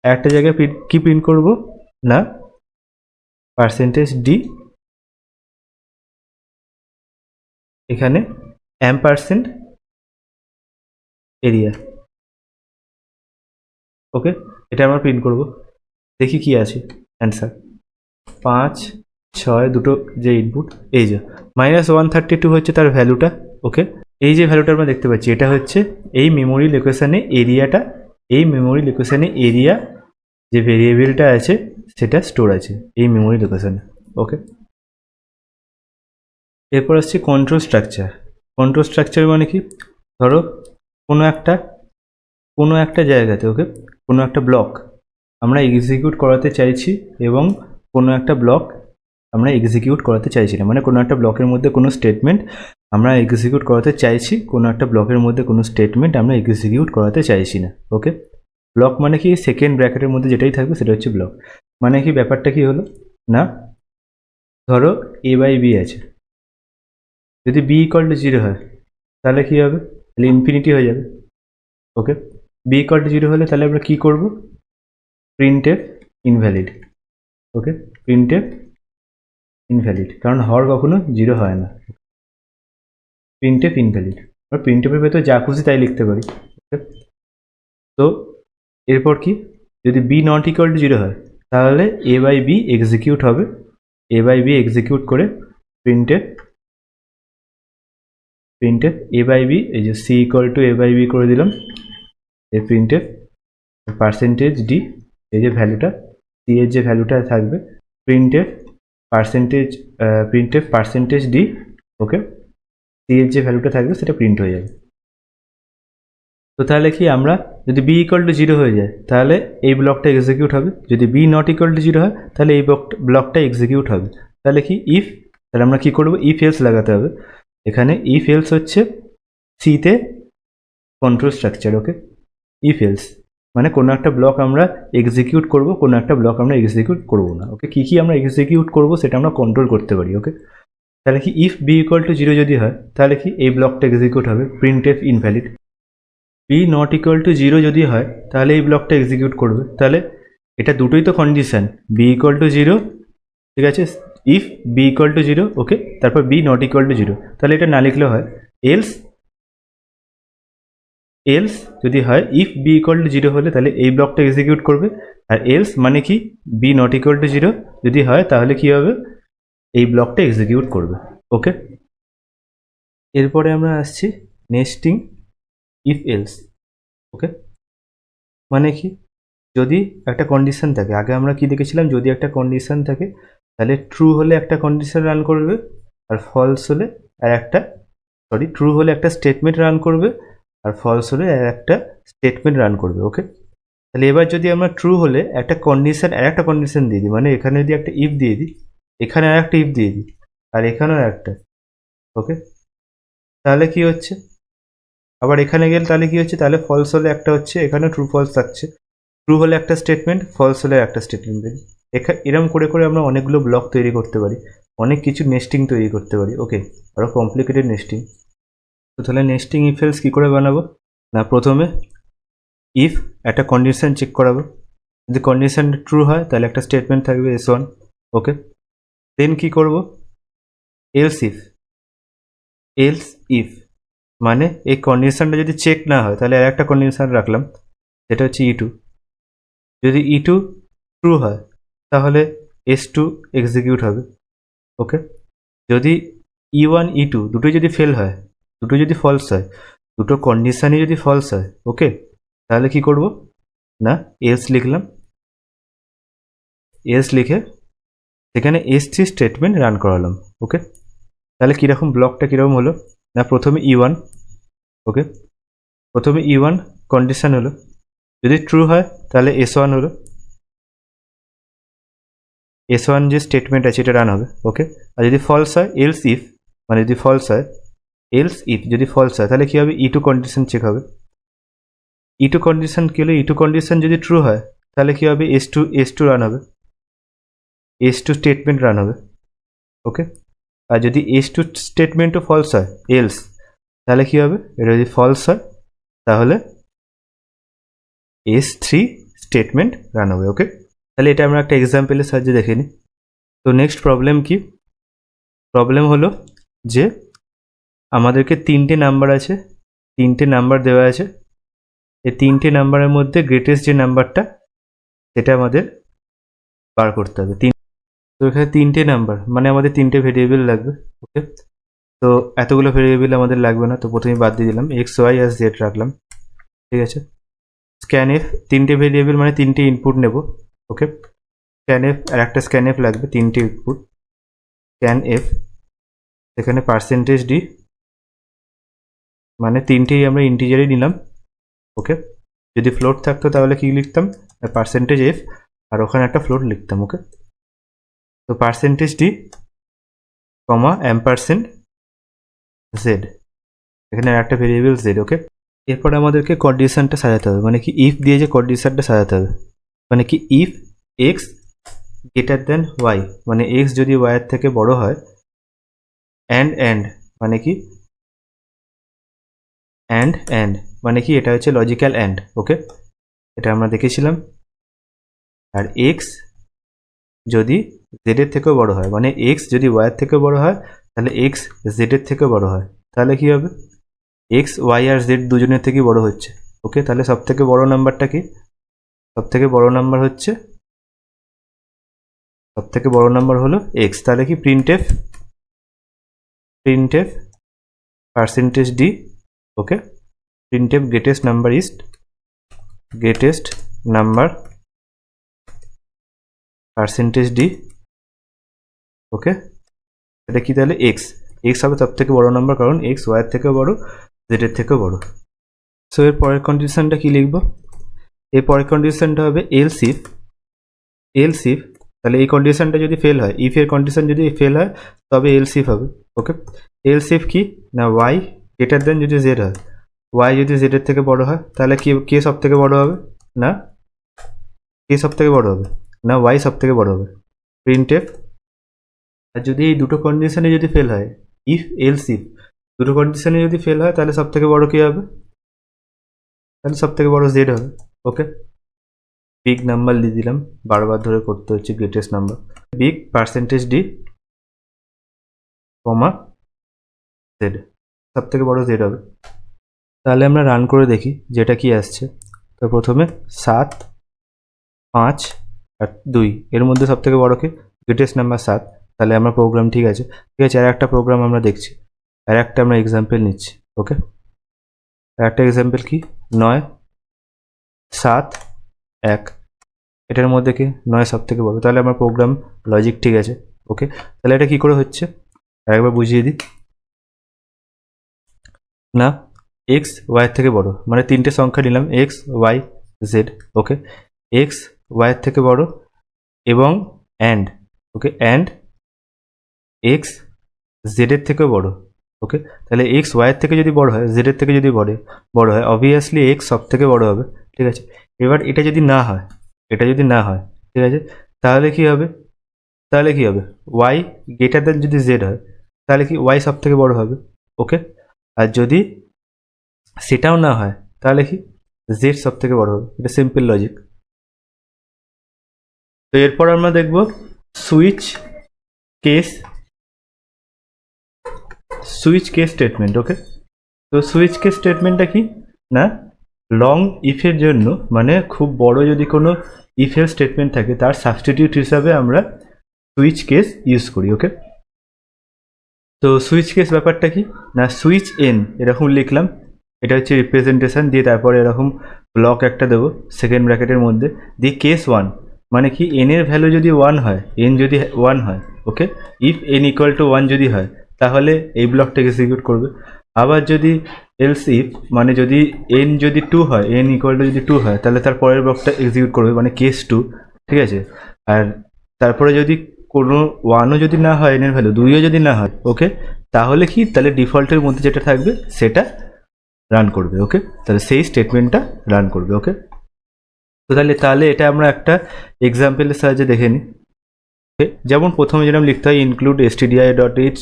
একটা জায়গায় কি প্রিন্ট করব না পার্সেন্টেজ ডি, এখানে অ্যাম্পারসেন্ট এরিয়া। ওকে, এটা আমরা প্রিন্ট করব, দেখি কি আছে অ্যান্সার। 5 6 দুটো যে ইনপুট, এই যে -132 হচ্ছে তার ভ্যালুটা। ওকে, এই যে ভ্যালুটা আমরা দেখতে পাচ্ছি এটা হচ্ছে এই মেমোরি লোকেশনে এরিয়াটা, এই মেমোরি লোকেশনে এরিয়া যে ভেরিয়েবলটা আছে সেটা স্টোর আছে এই মেমোরি লোকেশনে। ওকে, এরপর আসছে কন্ট্রোল স্ট্রাকচার মানে কি, ধরো কোনো একটা জায়গাতে, ওকে, কোনো একটা ব্লক আমরা এক্সিকিউট করাতে চাইছি এবং কোনো একটা ব্লক আমরা এক্সিকিউট করাতে চাইছি না, মানে কোনো একটা ব্লকের মধ্যে কোনো স্টেটমেন্ট আমরা এক্সিকিউট করাতে চাইছি, কোনো একটা ব্লকের মধ্যে কোনো স্টেটমেন্ট আমরা এক্সিকিউট করাতে চাইছি না। ওকে, ব্লক মানে কি সেকেন্ড ব্র্যাকেটের মধ্যে যেটাই থাকবে সেটা হচ্ছে ব্লক। মানে কি ব্যাপারটা কি হলো না, ধরো এ বাই বি আছে, যদি বি ইকুয়াল টু 0 হয় তাহলে কি হবে, তাহলে ইনফিনিটি হয়ে যাবে। ওকে, বি ইকুয়াল টু 0 হলে তাহলে আমরা কি করব, প্রিন্টএফ ইনভ্যালিড। ওকে, প্রিন্টএফ ইনভ্যালিড, কারণ হর কখনো 0 হয় না, প্রিন্টএফ ইনভ্যালিড। আমরা প্রিন্টএফের ভেতর যা খুশি তাই লিখতে পারি। ওকে, তো এরপর কি, যদি বি নট ইকুয়াল টু 0 হয় তাহলে এ বাই বি এক্সিকিউট হবে, এ বাই বি এক্সিকিউট করে প্রিন্টএফ এ বাই বি, এই যে c equal to a by b করে দিলাম, এই প্রিন্টএফ পার্সেন্টেজ ডি, এই যে ভ্যালুটা সি এর যে ভ্যালুটা থাকবে, প্রিন্টএফ পার্সেন্টেজ ডি। ওকে, সি এর যে ভ্যালুটা থাকবে সেটা প্রিন্ট হয়ে যাবে। তো তাহলে কি আমরা যদি বি ইকুয়াল টু 0 হয়ে যায় তাহলে এই ব্লকটা এক্সিকিউট হবে, যদি বি নট ইকুয়াল টু 0 হয় তাহলে এই ব্লকটা এক্সিকিউট হবে। তাহলে কি ইফ, তাহলে আমরা কি করব, ইফ এলস লাগাতে হবে। এখানে ইফ এলস হচ্ছে সিতে control structure. Okay, if else মানে কোনো একটা ব্লক আমরা এক্সিকিউট করব, কোনো একটা ব্লক আমরা এক্সিকিউট করব না। ওকে, কী কী আমরা এক্সিকিউট করব সেটা আমরা কন্ট্রোল করতে পারি। ওকে, তাহলে কি ইফ বি ইকুয়াল টু 0 যদি হয় তাহলে কি এই ব্লকটা এক্সিকিউট হবে, printf invalid. B not equal to 0 যদি হয় তাহলে এই ব্লকটা এক্সিকিউট করবে। তাহলে এটা দুটোই তো কন্ডিশন, বি ইকুয়াল টু 0, ঠিক আছে, ইফ বি ইকুয়াল টু 0, ওকে, তারপর বি নট ইকুয়াল টু 0, তাহলে এটা না লিখলেও হয়। এলস যদি হয় ইফ বি ইকুয়াল টু 0 হলে তাহলে এই ব্লকটা এক্সিকিউট করবে, আর এলস মানে কি বি নট ইকুয়াল টু 0 যদি হয় তাহলে কি হবে, এই ব্লকটা এক্সিকিউট করবে। ওকে, এরপরে আমরা আসছি নেস্টিং ইফ এলস। ওকে, মানে কি যদি একটা কন্ডিশন থাকে, আগে আমরা কি দেখেছিলাম, যদি একটা কন্ডিশন থাকে তাহলে ট্রু হলে একটা কন্ডিশন রান করবে, আর ফলস হলে ট্রু হলে একটা স্টেটমেন্ট রান করবে, আর ফলস হলে একটা স্টেটমেন্ট রান করবে। ওকে, তাহলে এবার যদি আমরা ট্রু হলে একটা কন্ডিশন আর একটা কন্ডিশন দিয়ে দিই, মানে এখানে যদি একটা ইফ দিয়ে দিই, এখানে আর একটা ইফ দিয়ে দিই, আর এখানেও একটা। ওকে, তাহলে কি হচ্ছে, আবার এখানে গেলে তাহলে কি হচ্ছে, তাহলে ফলস হলে একটা হচ্ছে, এখানে ট্রু ফলস থাকছে। ট্রু হলে একটা স্টেটমেন্ট, ফলস হলে একটা স্টেটমেন্ট দেবে। এরকম করে করে আমরা অনেকগুলো ব্লক তৈরি করতে পারি, অনেক কিছু নেস্টিং তৈরি করতে পারি। ওকে, আরও কমপ্লিকেটেড নেস্টিং। তো তাহলে নেস্টিং ইফ এলস কী করে বানাবো না, প্রথমে ইফ একটা কন্ডিশন চেক করাবো, যদি কন্ডিশন ট্রু হয় তাহলে একটা স্টেটমেন্ট থাকবে S1। ওকে, দেন কি করব, এলস ইফ মানে এই কন্ডিশনটা যদি চেক না হয় তাহলে আর একটা কন্ডিশন রাখলাম, সেটা হচ্ছে E2। যদি E2 ট্রু হয় তাহলে S2 এক্সিকিউট হবে। ওকে, যদি E1 E2 দুটোই যদি ফেল হয়, দুটো যদি ফলস হয়, দুটো কন্ডিশনই যদি ফলস হয়, ওকে, তাহলে কি করব না এলস লিখলাম, এলস লিখে সেখানে S3 স্টেটমেন্ট রান করালাম। ওকে, তাহলে কীরকম ব্লকটা কীরকম হলো না, প্রথমে E1, ওকে, প্রথমে E1 কন্ডিশন হলো, যদি ট্রু হয় তাহলে S1 হলো, S1 যে স্টেটমেন্ট আছে এটা রান হবে। ওকে, আর যদি ফলস হয় এলস ইফ, মানে যদি ফলস হয় এলস ইফ, যদি ফলস হয় তাহলে কী হবে, E2 কন্ডিশন চেক হবে। E2 কন্ডিশন কী হলো, E2 কন্ডিশন যদি ট্রু হয় তাহলে কী হবে, S2 রান হবে, S2 স্টেটমেন্ট রান হবে। ওকে, আর যদি S2 স্টেটমেন্টও ফলস হয় এলস, তাহলে কী হবে, এটা যদি ফলস হয় তাহলে S3 স্টেটমেন্ট রান হবে। ওকে, তাহলে এটা আমরা একটা এক্সাম্পলের সাহায্যে দেখে নিই। তো নেক্সট প্রবলেম কি, প্রবলেম হলো যে আমাদেরকে তিনটে নাম্বার আছে, তিনটে নাম্বার দেওয়া আছে, এই তিনটে নাম্বারের মধ্যে গ্রেটেস্ট যে নাম্বারটা সেটা আমাদের বার করতে হবে। তো এখানে তিনটে নাম্বার মানে আমাদের তিনটে ভেরিয়েবল লাগবে। ওকে, তো এতগুলো ভেরিয়েবল আমাদের লাগবে না, তো প্রথমে বাদ দিয়ে দিলাম, এক্স ওয়াই আর জেড রাখলাম। ঠিক আছে, স্ক্যান এফ, তিনটে ভেরিয়েবল মানে তিনটে ইনপুট নেব। ওকে, স্ক্যান এফ আর একটা স্ক্যান এফ লাগবে, তিনটে ইনপুট। স্ক্যান এফ, এখানে পার্সেন্টেজ ডি, মানে তিনটেই আমরা ইন্টিজারই নিলাম। ওকে, যদি ফ্লোট থাকতো তাহলে কি লিখতাম, পার্সেন্টেজ এফ আর ওখানে একটা ফ্লোট লিখতাম। ওকে, তো পার্সেন্টেজ ডি কমা অ্যাম্পারসেন্ট জেড, এখানে একটা ভেরিয়েবল জেড। ওকে, এরপর আমাদেরকে কন্ডিশনটা সাজাতে হবে, মানে কি ইফ দিয়ে যে কন্ডিশনটা সাজাতে হবে, মানে কি if x greater than y, মানে এক্স যদি ওয়াইয়ের থেকে বড় হয়, অ্যান্ড মানে কি অ্যান্ড মানে কি এটা হচ্ছে লজিক্যাল অ্যান্ড। ওকে, এটা আমরা দেখেছিলাম। আর এক্স যদি জেডের থেকেও বড় হয়, মানে এক্স যদি ওয়াইয়ের থেকেও বড় হয় তাহলে এক্স জেডের থেকেও বড় হয়, তাহলে কি হবে, এক্স ওয়াই আর জেড দুজনের থেকেই বড় হচ্ছে। ওকে, তাহলে সব থেকে বড় নাম্বারটা কি, সব থেকে বড় নাম্বার হচ্ছে, সব থেকে বড় নাম্বার হলো এক্স। তাহলে কি printf percentage d. Okay, printf greatest number percentage d. Okay, এটা কি তাহলে এক্স হবে সব থেকে বড় নাম্বার, কারণ এক্স ওয়াইয়ের থেকেও বড়, জেডের থেকেও বড়। সো এর পরের কন্ডিশনটা কি লিখবো, এর পরের কন্ডিশনটা হবে এলস ইফ, তাহলে এই কন্ডিশনটা যদি ফেল হয়, ইফ এর কন্ডিশন যদি ফেল হয় তবে এলস ইফ হবে। ওকে, এলস ইফ কি না ওয়াই গ্রেটার দেন যদি জেড হয়, ওয়াই যদি জেডের থেকে বড় হয় তাহলে কি কে সব থেকে বড় হবে, না কে সব থেকে বড় হবে, না ওয়াই সব থেকে বড় হবে। প্রিন্টএফ, আর যদি এই দুটো কন্ডিশনে যদি ফেল হয়, ইফ এলস ইফ দুটো কন্ডিশনে যদি ফেল হয় তাহলে সব থেকে বড় কি হবে, তাহলে সব থেকে বড় জেড হবে। ওকে, বিগ নাম্বার দিয়ে দিলাম, বারবার ধরে করতে হচ্ছে, greatest number big percentage d comma z, সব থেকে বড় জেড হবে। তাহলে আমরা রান করে দেখি যেটা কি আসছে। তো প্রথমে 7, 5 আর 2 এর মধ্যে সব থেকে বড় কি, গ্রেটেস্ট নাম্বার 7, তাহলে আমার প্রোগ্রাম ঠিক আছে। আর একটা প্রোগ্রাম আমরা দেখছি, আর একটা আমরা এক্সাম্পল নিচ্ছি। ওকে, আর একটা এক্সাম্পল কি 9, 7, 1, এটার মধ্যে কি 9 সব থেকে বড়, তাহলে আমার প্রোগ্রাম লজিক ঠিক আছে। ওকে, তাহলে এটা কি করে হচ্ছে আরেকবার বুঝিয়ে দিই, না এক্স ওয়াইয়ের থেকে বড়, মানে তিনটে সংখ্যা নিলাম এক্স ওয়াই জেড। ওকে, এক্স ওয়াইয়ের থেকে বড় এবং অ্যান্ড, ওকে, অ্যান্ড এক্স জেডের থেকেও বড়। ওকে, তাহলে এক্স ওয়াইয়ের থেকে যদি বড় হয়, জেডের থেকে যদি বড় হয়, অবভিয়াসলি এক্স সব থেকে বড় হবে। ঠিক আছে, এবার এটা যদি না হয়, ঠিক আছে, তাহলে কি হবে, ওয়াই গ্রেটার দেন যদি জেড হয় তাহলে কি ওয়াই সব থেকে বড় হবে। ওকে, আর যদি সেটাও না হয় তাহলে কি জেড সব থেকে বড় হবে। এটা সিম্পল লজিক। তো এরপর আমরা দেখব সুইচ কেস স্টেটমেন্ট। ওকে, তো সুইচ কেস স্টেটমেন্টটা কি না, লং ইফের জন্য মানে খুব বড় যদি কোনো ইফের স্টেটমেন্ট থাকে তার সাবস্টিটিউট হিসাবে আমরা সুইচ কেস ইউজ করি। ওকে, তো সুইচ কেস ব্যাপারটা কি না, সুইচ এন এরকম লিখলাম, এটা হচ্ছে রিপ্রেজেন্টেশন, দিয়ে তারপরে এরকম ব্লক একটা দেবো সেকেন্ড ব্র্যাকেটের মধ্যে, দিয়ে কেস ওয়ান মানে কি এন এর ভ্যালু যদি ওয়ান হয়, এন যদি ওয়ান হয়, okay, if n equal to one যদি হয় তাহলে এই ব্লকটাকে এক্সিকিউট করবে। আবার যদি এলস ইফ মানে যদি এন যদি টু হয়, এন ইকুয়াল টু যদি টু হয় তাহলে তার পরের ব্লকটা এক্সিকিউট করবে মানে কেস টু, ঠিক আছে। আর তারপরে যদি কোনো ওয়ানও যদি না হয়, এনের ভ্যালু দুইও যদি না হয়, ওকে, তাহলে কি, তাহলে ডিফল্টের মধ্যে যেটা থাকবে সেটা রান করবে। ওকে, তাহলে সেই স্টেটমেন্টটা রান করবে। ওকে, তো তাহলে এটা আমরা একটা এক্সাম্পলের সাহায্যে দেখে নিই। ওকে, যেমন প্রথমে যেরকম লিখতে হয় ইনক্লুড stdi.h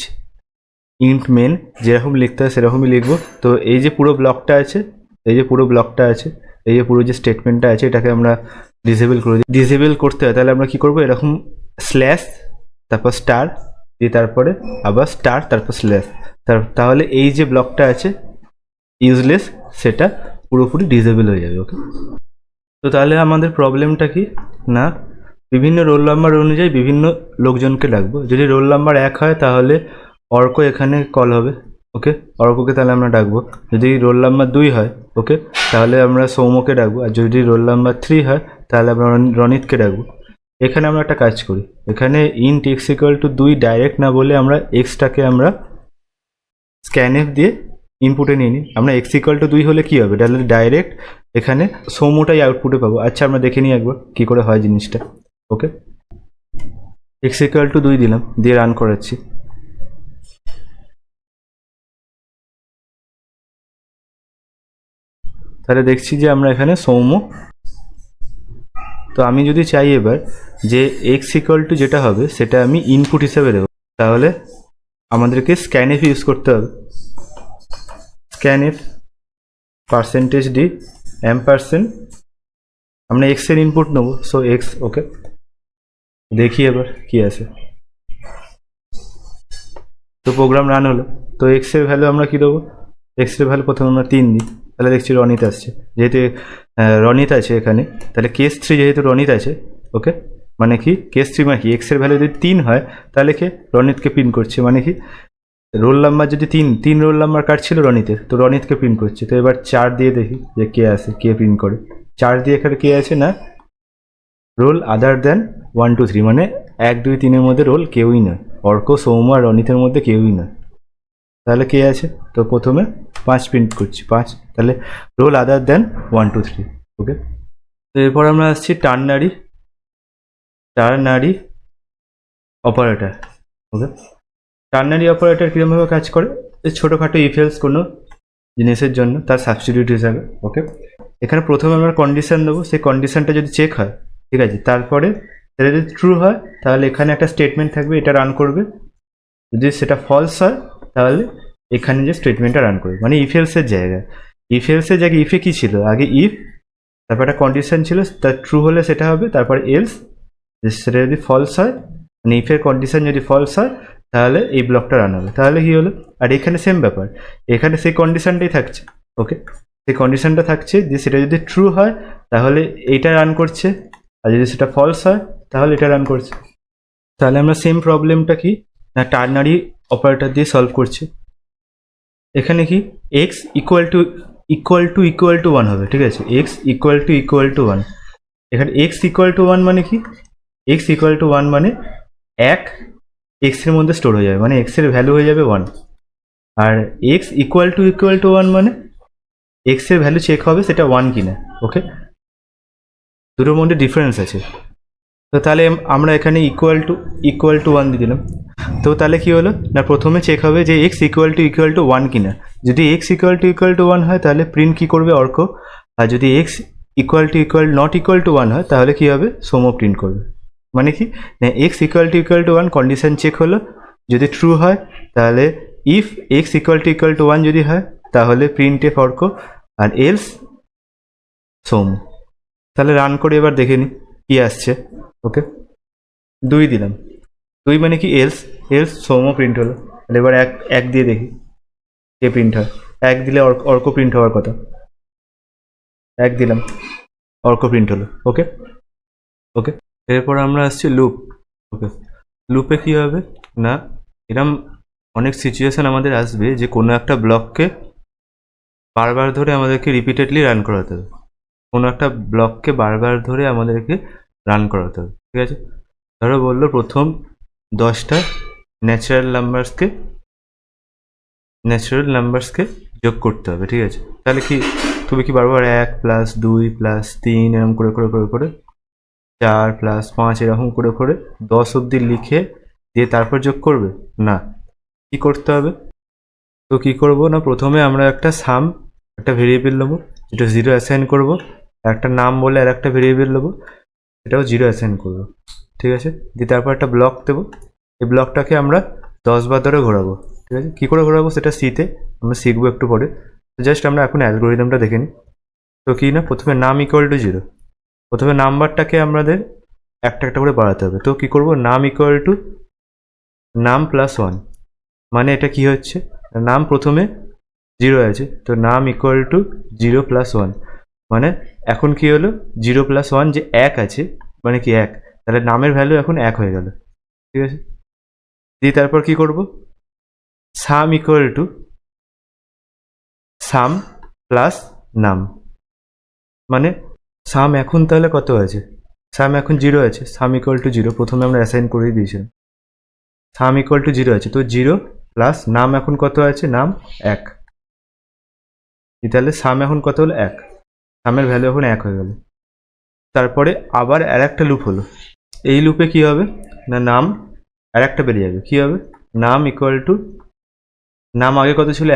ইন্ট মেন, যেরকম লিখতে হয় সেরকমই লিখবো। তো এই যে পুরো ব্লকটা আছে, এই যে পুরো যে স্টেটমেন্টটা আছে এটাকে আমরা ডিসেবল করে দিই। ডিসেবল করতে হয় তাহলে আমরা কি করবো, এরকম স্ল্যাশ তারপর স্টার দিয়ে তারপরে আবার স্টার তারপর স্ল্যাশ, তাহলে এই যে ব্লকটা আছে ইউজলেস সেটা পুরোপুরি ডিসেবল হয়ে যাবে। ওকে, তো তাহলে আমাদের প্রবলেমটা কি না, বিভিন্ন রোল নাম্বার অনুযায়ী বিভিন্ন লোকজনকে ডাকবো। যদি রোল নাম্বার 1 হয় তাহলে অর্ক এখানে কল হবে। ওকে, অর্ককে তাহলে আমরা ডাকবো। যদি রোল নাম্বার 2 হয়, ওকে, তাহলে আমরা সৌম্যকে ডাকবো। আর যদি রোল নাম্বার 3 হয় তাহলে আমরা রনিতকে ডাকবো। এখানে আমরা একটা কাজ করি, এখানে int x equal to 2 direct না বলে আমরা এক্সটাকে আমরা স্ক্যানএফ দিয়ে ইনপুটে নিয়ে নিই। আমরা এক্স ইকুয়াল টু 2 হলে কী হবে, তাহলে ডাইরেক্ট এখানে সৌম্যটাই আউটপুটে পাবো। আচ্ছা, আমরা দেখে নিই একবার কী করে হয় জিনিসটা। ওকে, এক্স ইকুয়াল টু 2 দিলাম, দিয়ে রান করাচ্ছি। তাহলে দেখছি যে আমরা এখানে সৌম্য। তো আমি যদি চাই এবার যে এক্স ইকুয়াল টু যেটা হবে সেটা আমি ইনপুট হিসেবে দেবো, তাহলে আমাদেরকে স্ক্যানএফ ইউজ করতে হবে। স্ক্যানএফ %d অ্যাম্পারসেন্ট, আমরা এক্স এর ইনপুট নেবো, সো এক্স। ওকে, দেখি এবার কি আছে। তো প্রোগ্রাম রান হলো। তো এক্স এর ভ্যালু আমরা কি দেবো, এক্স এর ভ্যালু প্রথমে আমরা 3 দিই, তাহলে দেখছি রনিত আসছে। যেহেতু রনিত আছে এখানে, তাহলে কেস 3 যেহেতু রনিত আছে, ওকে, মানে কি কেস 3 মানে কি এক্স এর ভ্যালু যদি 3 হয় তাহলে কে রনিতকে প্রিন্ট করছে, মানে কি রোল নাম্বার যদি 3 রোল নাম্বার কার্ড ছিল রনিতের, তো রনিতকে প্রিন্ট করছে। তো এবার 4 দিয়ে দেখি যে কে আসে, কে প্রিন্ট করে। 4 দিয়ে এখানে কে আছে না, রোল আদার দেন 1 2 3 মানে 1 2 3-এর মধ্যে রোল কেউই নয়, অর্ক সৌম্য আর রনিতের মধ্যে কেউই নয়। তাহলে কে আছে, তো প্রথমে 5 প্রিন্ট করছি, 5, তাহলে রোল আদার দেন 1 2 3। ওকে, তো এরপর আমরা আসছি টার্নারি অপারেটর। ওকে, টার্নারি অপারেটর কীরকমভাবে কাজ করে, ছোটোখাটো ইফেলস কোনো জিনিসের জন্য তার সাবস্টিটিউট হিসাবে। ওকে, এখানে প্রথমে আমরা কন্ডিশন দেবো, সেই কন্ডিশনটা যদি চেক হয়, ঠিক আছে, তারপরে সেটা যদি ট্রু হয় তাহলে এখানে একটা স্টেটমেন্ট থাকবে, এটা রান করবে। যদি সেটা ফলস হয় তাহলে এখানে যে স্টেটমেন্টটা রান করবে, মানে ইফেলসের জায়গায় ইফে কী ছিল, আগে ইফ, তারপর একটা কন্ডিশন ছিল, তার ট্রু হলে সেটা হবে, তারপর এলস, সেটা যদি ফলস হয়, মানে ইফের কন্ডিশন যদি ফলস হয় তাহলে এই ব্লকটা রান হবে। তাহলে কি হলো, আর এখানে সেম ব্যাপার, এখানে সেই কন্ডিশনটাই থাকছে। ওকে, সেই কন্ডিশনটা থাকছে যে সেটা যদি ট্রু হয় তাহলে এইটা রান করছে, আর যদি সেটা ফলস হয় তাহলে এটা রান করছে। তাহলে আমরা সেম প্রবলেমটা কি না টার্নারি অপারেটর দিয়ে সলভ করছি। এখানে কি এক্স ইকুয়াল টু 1 হবে, ঠিক আছে, এক্স ইকুয়াল টু 1। এখানে এক্স ইকুয়াল টু 1 মানে কি, এক্স ইকুয়াল টু 1 মানে 1 এক্সের মধ্যে স্টোর হয়ে যাবে, মানে এক্সের ভ্যালু হয়ে যাবে 1। আর এক্স ইকুয়াল টু 1 মানে এক্সের ভ্যালু চেক হবে সেটা 1 কিনা। ওকে, দুটোর মধ্যে ডিফারেন্স আছে। তো তাহলে আমরা এখানে ইকুয়াল টু 1 দিয়ে দিলাম। তো তাহলে কি হলো না, প্রথমে চেক হবে যে এক্স ইকুয়াল টু 1 কিনা। যদি এক্স ইকুয়াল টু 1 হয় তাহলে প্রিন্ট কি করবে অর্ক, আর যদি x equal not equal to 1 হয় তাহলে কি হবে, সোমো প্রিন্ট করবে। মানে কি না, x equal to 1 condition check হলো, যদি ট্রু হয় তাহলে ইফ এক্স ইকুয়াল টু 1 যদি হয় তাহলে প্রিন্ট এফ অর্ক, আর এলস সোমো। তাহলে রান করে এবার দেখে নি কি আসছে। ওকে, 2 দিলাম, 2 মানে কি এলস সোমো প্রিন্ট হলো। তাহলে এবার এক দিয়ে দেখি কে প্রিন্ট হয়। 1 দিলে অর্ক প্রিন্ট হওয়ার কথা, 1 দিলাম, অর্ক প্রিন্ট হলো। ওকে ওকে, এরপর আমরা আসছি লুপ। ওকে, লুপে কি হবে না, এরম অনেক সিচুয়েশন আমাদের আসবে যে কোনো একটা ব্লককে বারবার ধরে আমাদেরকে রিপিটেডলি রান করাতে হবে, কোনো একটা ব্লককে বারবার ধরে আমাদেরকে রান করাতে হবে। ঠিক আছে, ধরো বললো প্রথম 10টা ন্যাচারাল নাম্বারসকে যোগ করতে হবে। ঠিক আছে, তাহলে কি তুমি কি বারবার 1 + 2 + 3 এরকম করে 4 + 5 এরকম করে 10 অবধি লিখে দিয়ে তারপর যোগ করবে না? কি করতে হবে, তো কি করব না, প্রথমে আমরা একটা ভেরিয়েবল নেবো যেটা 0 অ্যাসাইন করব, একটা নাম বলে আর একটা ভেরিয়েবল নেবো এটাও 0 অ্যাসাইন করব। ঠিক আছে, দিয়ে তারপর একটা ব্লক দেবো, এই ব্লকটাকে আমরা 10 বার ধরে ঘোরাবো। ঠিক আছে, কী করে ঘোরাবো সেটা সিতে আমরা শিখবো একটু পরে। তো জাস্ট আমরা এখন অ্যালগোরিদমটা দেখে নিই। তো কি না, প্রথমে নাম ইকুয়াল টু 0, প্রথমে নাম্বারটাকে আমাদের একটা একটা করে বাড়াতে হবে। তো কি করব, নাম ইকুয়াল টু নাম প্লাস 1, মানে এটা কি হচ্ছে, নাম প্রথমে 0 আছে, তো নাম ইকুয়াল টু 0 + 1, মানে এখন কি হলো 0 + 1 যে 1 আছে, মানে কি 1, তাহলে নামের ভ্যালু এখন 1 হয়ে গেল। ঠিক আছে, দিয়ে তারপর কি করব, সাম ইকুয়াল টু সাম প্লাস নাম, মানে সাম এখন তাহলে কত আছে, সাম এখন 0 আছে, সাম ইকুয়াল টু 0 প্রথমে আমরা অ্যাসাইন করেই দিয়েছিলাম, সাম ইকুয়াল টু 0 আছে, তো 0 প্লাস নাম এখন কত আছে, নাম 1, তাহলে সাম এখন কত হলো 1, সামের ভ্যালু এখন 1 হয়ে গেল। তারপরে আবার আর একটা লুপ হলো, এই লুপে কি হবে না, নাম আর একটা বেরিয়ে যাবে, কি হবে, নাম ইকুয়াল টু নাম আগে কত ছিল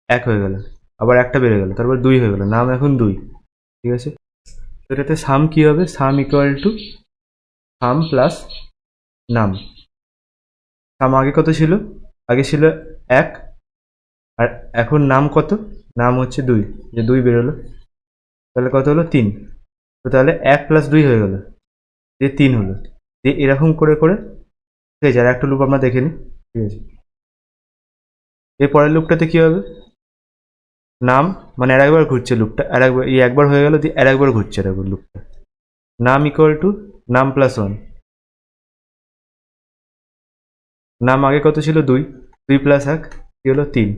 1 হয়ে গেল, আবার একটা বেড়ে গেল, তারপর 2 হয়ে গেল, নাম এখন 2। ঠিক আছে, তো এটাতে সাম কি হবে, সাম ইকুয়াল টু সাম প্লাস নাম, সাম আগে কত ছিল, আগে ছিল 1, আর এখন নাম কত, নাম হচ্ছে 2, যে 2 বেরোলো, তাহলে কত হলো 3, তো তাহলে 1 + 2 হয়ে গেল, দিয়ে 3 হলো, দিয়ে এরকম করে ঠিক আছে। আর একটা লুপ আমরা দেখে নিই। ঠিক আছে, এর পরের লুপটাতে কি হবে, নাম মানে আর একবার ঘুরছে লুপটা, আর একবার এই একবার হয়ে গেল, দিয়ে আর একবার ঘুরছে আর একবার লুপটা, নাম ইকুয়াল টু নাম প্লাস 1, নাম আগে কত ছিল 2, 2 + 1 কি হলো 3,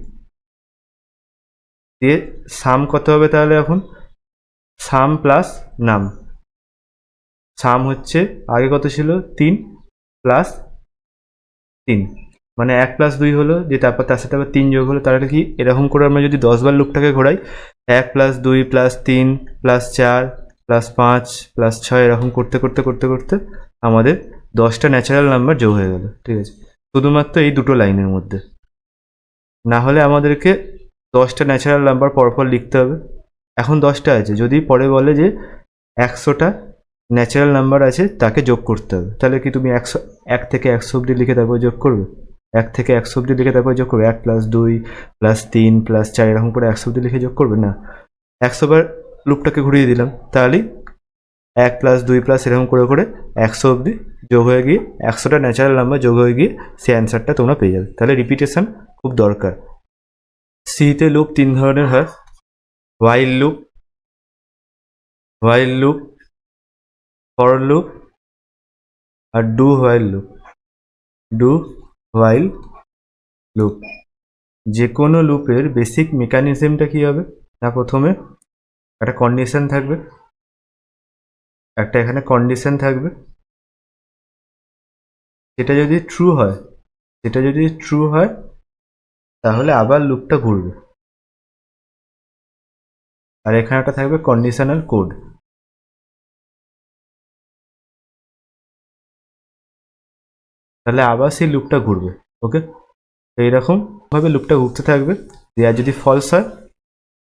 দিয়ে সাম কত হবে তাহলে এখন, সাম প্লাস নাম, সাম হচ্ছে আগে কত ছিল 3 প্লাস 3, মানে 1 + 2 হলো, দিয়ে তারপর তার সাথে আবার 3 যোগ হলো, তাহলে কি এরকম করে আমরা যদি 10 বার লুপটাকে ঘোরাই, 1 + 2 + 3 + 4 + 5 + 6 এরকম করতে আমাদের 10টা ন্যাচারাল নাম্বার যোগ হয়ে গেল। ঠিক আছে, শুধুমাত্র এই দুটো লাইনের মধ্যে, না হলে আমাদেরকে 10টা ন্যাচারাল নাম্বার পরপর লিখতে হবে। এখন 10টা আছে, যদি পরে বলে যে 100টা ন্যাচারাল নাম্বার আছে তাকে যোগ করতে হবে, তাহলে কি তুমি 1 থেকে 100 অব্দি লিখে তারপর যোগ করবে, 1 থেকে 100 অব্দি লিখে তারপর যোগ করবে, 1 + 2 + 3 + 4 এরকম করে 100 অব্দি লিখে যোগ করবে না, 100 বার লুপটাকে ঘুরিয়ে দিলাম, তাহলেই 1 + 2 + এরকম করে 100 অব্দি যোগ হয়ে গিয়ে 100টা ন্যাচারাল নাম্বার যোগ হয়ে গিয়ে সেই অ্যান্সারটা তোমরা পেয়ে যাবে। তাহলে রিপিটেশন খুব দরকার। সিতে লুপ 3 ধরনের হয়, while লুপ, ফর লুপ আর ডু হোয়াইল লুপ। যে কোনো লুপের বেসিক মেকানিজমটা কি হবে না, প্রথমে একটা কন্ডিশন থাকবে, একটা এখানে কন্ডিশন থাকবে, সেটা যদি ট্রু হয় তাহলে আবার লুপটা ঘুরবে, আর এখানে একটা থাকবে কন্ডিশনাল কোড, তাহলে আবার সেই লুপটা ঘুরবে। ওকে, তো এইরকম ভাবে লুপটা ঘুরতে থাকবে, আর যদি ফলস হয়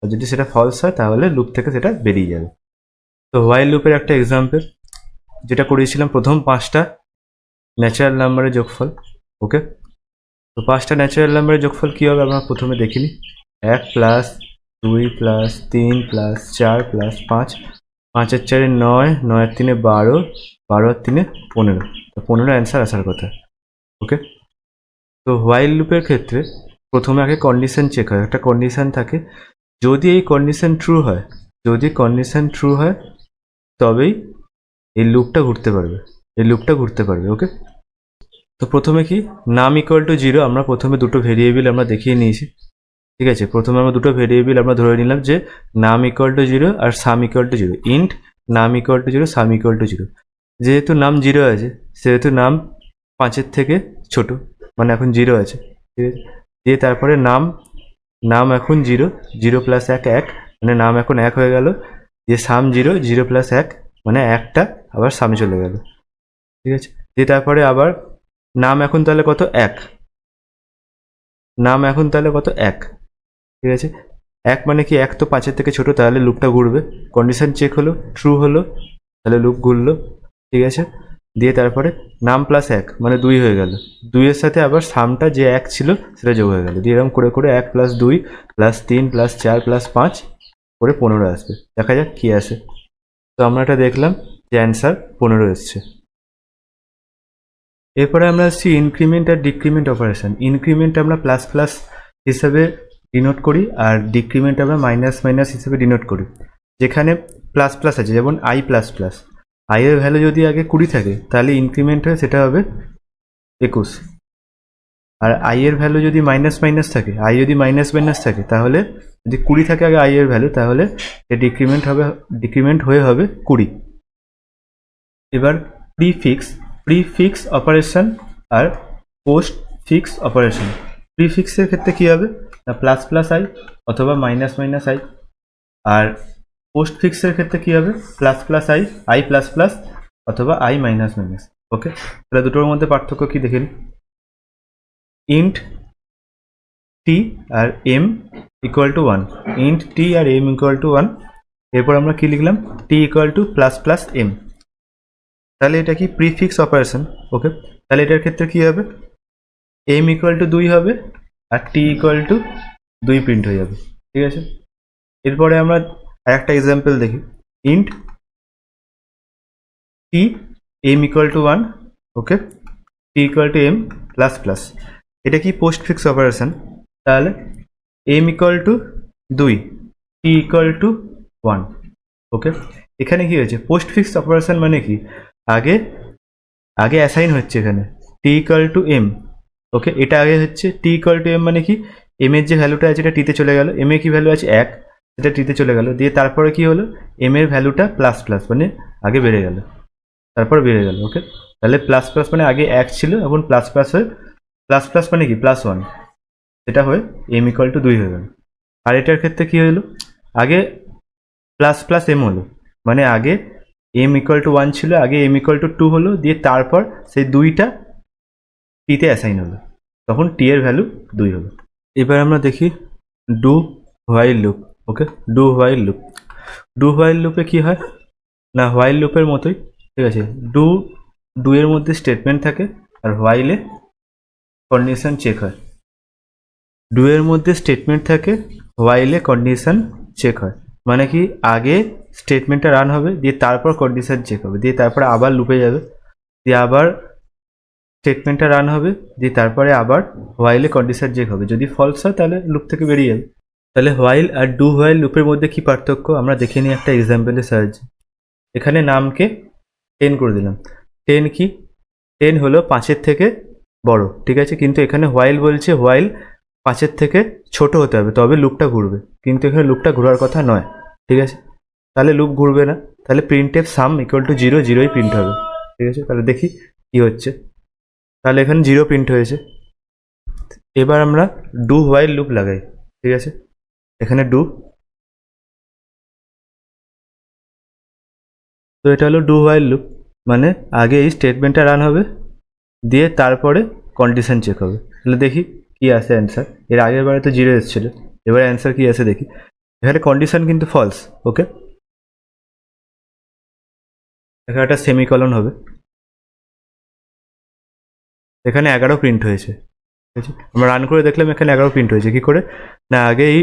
আর যদি সেটা ফলস হয় তাহলে লুপ থেকে সেটা বেরিয়ে যাবে। তো হোয়াইল লুপের একটা এক্সাম্পল যেটা করিয়েছিলাম, প্রথম 5টা ন্যাচারাল নাম্বারের যোগফল। ওকে, তো 5টা ন্যাচারাল নাম্বারের যোগফল কী হবে আমরা প্রথমে দেখিনি। 1 প্লাস 2 প্লাস 3 প্লাস 4 প্লাস 5, 5 আর 4 9, 9 আর 3 12, 12 আর 3 15, তো 15 অ্যান্সার আসার কথা। ওকে, তো হোয়াইল লুপের ক্ষেত্রে প্রথমে আগে কন্ডিশন চেক হয়, একটা কন্ডিশন থাকে, যদি এই কন্ডিশন ট্রু হয়, যদি কন্ডিশন ট্রু হয় তবেই এই লুপটা ঘুরতে পারবে, এই লুপটা ঘুরতে পারবে। ওকে, তো প্রথমে কি নাম ইকুয়াল টু 0, আমরা প্রথমে দুটো ভেরিয়েবল আমরা দেখিয়ে নিয়েছি। ঠিক আছে, প্রথমে আমরা দুটো ভেরিয়েবল আমরা ধরে নিলাম যে নাম ইকুয়াল টু 0 আর sum equal to 0। Int num equal to 0, sum equal to 0। যেহেতু নাম 0 আছে সেহেতু নাম 5-এর থেকে ছোট, মানে এখন 0 আছে। ঠিক আছে, দিয়ে তারপরে নাম এখন 0, 0 প্লাস 1 1, মানে নাম এখন 1 হয়ে গেল। দিয়ে সাম 0, 0 প্লাস 1 মানে 1টা আবার সামে চলে গেল। ঠিক আছে, দিয়ে তারপরে আবার নাম এখন তাহলে কত 1, নাম এখন তাহলে কত 1। ঠিক আছে, 1 মানে কি 1 তো 5-এর থেকে ছোট, তাহলে লুপটা ঘুরবে। কন্ডিশন চেক হলো, ট্রু হলো, তাহলে লুপ ঘুরলো। ঠিক আছে, দিয়ে তারপরে নাম প্লাস 1 মানে 2 হয়ে গেল, 2-এর সাথে আবার সামটা যে 1 ছিল সেটা যোগ হয়ে গেল। দিয়ে এরকম করে করে 1 প্লাস 2 প্লাস 3 প্লাস 4 প্লাস 5 করে 15 আসবে। দেখা যাক কি আসে। তো আমরা এটা দেখলাম যে অ্যান্সার 15 এসছে। এরপরে আমরা আসছি ইনক্রিমেন্ট আর ডিক্রিমেন্ট অপারেশন। ইনক্রিমেন্ট আমরা প্লাস প্লাস হিসাবে ডিনোট করি আর ডিক্রিমেন্ট আমরা মাইনাস মাইনাস হিসেবে ডিনোট করি। যেখানে প্লাস প্লাস আছে, যেমন আই প্লাস প্লাস, আই এর ভ্যালু যদি আগে 20 থাকে তাহলে ইনক্রিমেন্ট হয়ে সেটা হবে 21। আর আই এর ভ্যালু যদি মাইনাস মাইনাস থাকে, আই যদি মাইনাস মাইনাস থাকে তাহলে যদি 20 থাকে আগে আই এর ভ্যালু, তাহলে ডিক্রিমেন্ট হয়ে হবে 20। এবার প্রিফিক্স অপারেশন আর পোস্ট ফিক্স অপারেশন। প্রিফিক্সের ক্ষেত্রে কী হবে না প্লাস প্লাস আই অথবা মাইনাস মাইনাস আই, আর পোস্ট ফিক্সের ক্ষেত্রে কী হবে plus plus i, i plus plus অথবা আই মাইনাস মাইনাস। ওকে, তাহলে দুটোর মধ্যে পার্থক্য কি দেখে নিই। ইন্ট টি আর m equal to 1, int t আর এম ইকুয়াল টু 1। এরপর আমরা কি লিখলাম t equal to plus plus M, তাহলে এটা কি প্রিফিক্স অপারেশন। ওকে, তাহলে এটার ক্ষেত্রে কি হবে এম ইকুয়াল টু 2 হবে আর টি ইকুয়াল টু 2 প্রিন্ট হয়ে যাবে। ঠিক আছে, এরপরে আমরা আরেকটা এক্সাম্পল দেখি। Int t m equal to 1, okay, t equal to m plus plus, এটা কি পোস্ট ফিক্স অপারেশন। তাহলে m equal to 2, t equal to 1। Okay, এখানে কি হয়েছে পোস্ট ফিক্স অপারেশন মানে কি আগে অ্যাসাইন হচ্ছে এখানে টি ইকুয়াল টু এম। ওকে, এটা আগে হচ্ছে টি ইকুয়াল টু এম মানে কি এম এর যে ভ্যালুটা আছে এটা টিতে চলে গেল, এম এর কি ভ্যালু আছে 1, সেটা টিতে চলে গেল। দিয়ে তারপরে কি হলো এম এর ভ্যালুটা প্লাস প্লাস মানে আগে বেড়ে গেল, তারপর বেড়ে গেল। ওকে, তাহলে প্লাস প্লাস মানে আগে 1 ছিল, এখন প্লাস প্লাস হয়ে প্লাস প্লাস মানে কি প্লাস 1, সেটা হয়ে এম ইকুয়াল টু 2 হয়ে গেল। আর এটার ক্ষেত্রে কি হলো আগে প্লাস প্লাস এম হলো, মানে আগে এম ইকুয়াল টু 1 ছিল, আগে এম ইকুয়াল টু 2 হলো, দিয়ে তারপর সেই 2টা টিতে অ্যাসাইন হলো, তখন টি এর ভ্যালু 2 হলো। এবার আমরা দেখি do while loop. Okay, do while লুপে কি হয় না হোয়াইল লুপের মতোই। ঠিক আছে, ডু এর মধ্যে স্টেটমেন্ট থাকে আর হোয়াইলে কন্ডিশন চেক হয়। ডু এর মধ্যে স্টেটমেন্ট থাকে, হোয়াইলে কন্ডিশন চেক হয়, মানে কি আগে স্টেটমেন্টটা রান হবে, দিয়ে তারপর কন্ডিশন চেক হবে, দিয়ে তারপরে আবার লুপে যাবে, দিয়ে আবার স্টেটমেন্টটা রান হবে, দিয়ে তারপরে আবার হোয়াইলে কন্ডিশন চেক হবে। যদি ফলস হয় তাহলে লুপ থেকে বেরিয়ে যাবে। তাহলে হোয়াইল আর ডু হোয়াইল লুপের মধ্যে কি পার্থক্য আমরা দেখে নিই একটা এক্সাম্পলের সাহায্যে। এখানে নামকে 10 করে দিলাম। 10 কি 10 হলো 5-এর থেকে বড়। ঠিক আছে, কিন্তু এখানে হোয়াইল বলছে হোয়াইল 5-এর থেকে ছোট হতে হবে তবে লুপটা ঘুরবে, কিন্তু এখানে লুপটা ঘোরার কথা নয়। ঠিক আছে, তাহলে লুপ ঘুরবে না, তাহলে printf sum equal to 0, 0ই প্রিন্ট হবে। ঠিক আছে, তাহলে দেখি কি হচ্ছে। তাহলে এখানে 0 প্রিন্ট হয়েছে। এবার আমরা ডু হোয়াইল লুপ লাগাই। ঠিক আছে, এখানে ডু, তো এটা হলো ডু হোয়াইল লুপ, মানে আগে এই স্টেটমেন্টটা রান হবে, দিয়ে তারপরে কন্ডিশন চেক হবে। তাহলে দেখি কি আসে অ্যান্সার। এর আগের বারে তো 0 এসেছিলো, এবার অ্যান্সার কি আসে দেখি। এখানে কন্ডিশন কিন্তু ফলস। ওকে, এখানে একটা সেমিকলন হবে, এখানে 11 প্রিন্ট হয়েছে। ঠিক আছে, আমরা রান করে দেখলাম এখানে 11 প্রিন্ট হয়েছে। কি করে না, আগে এই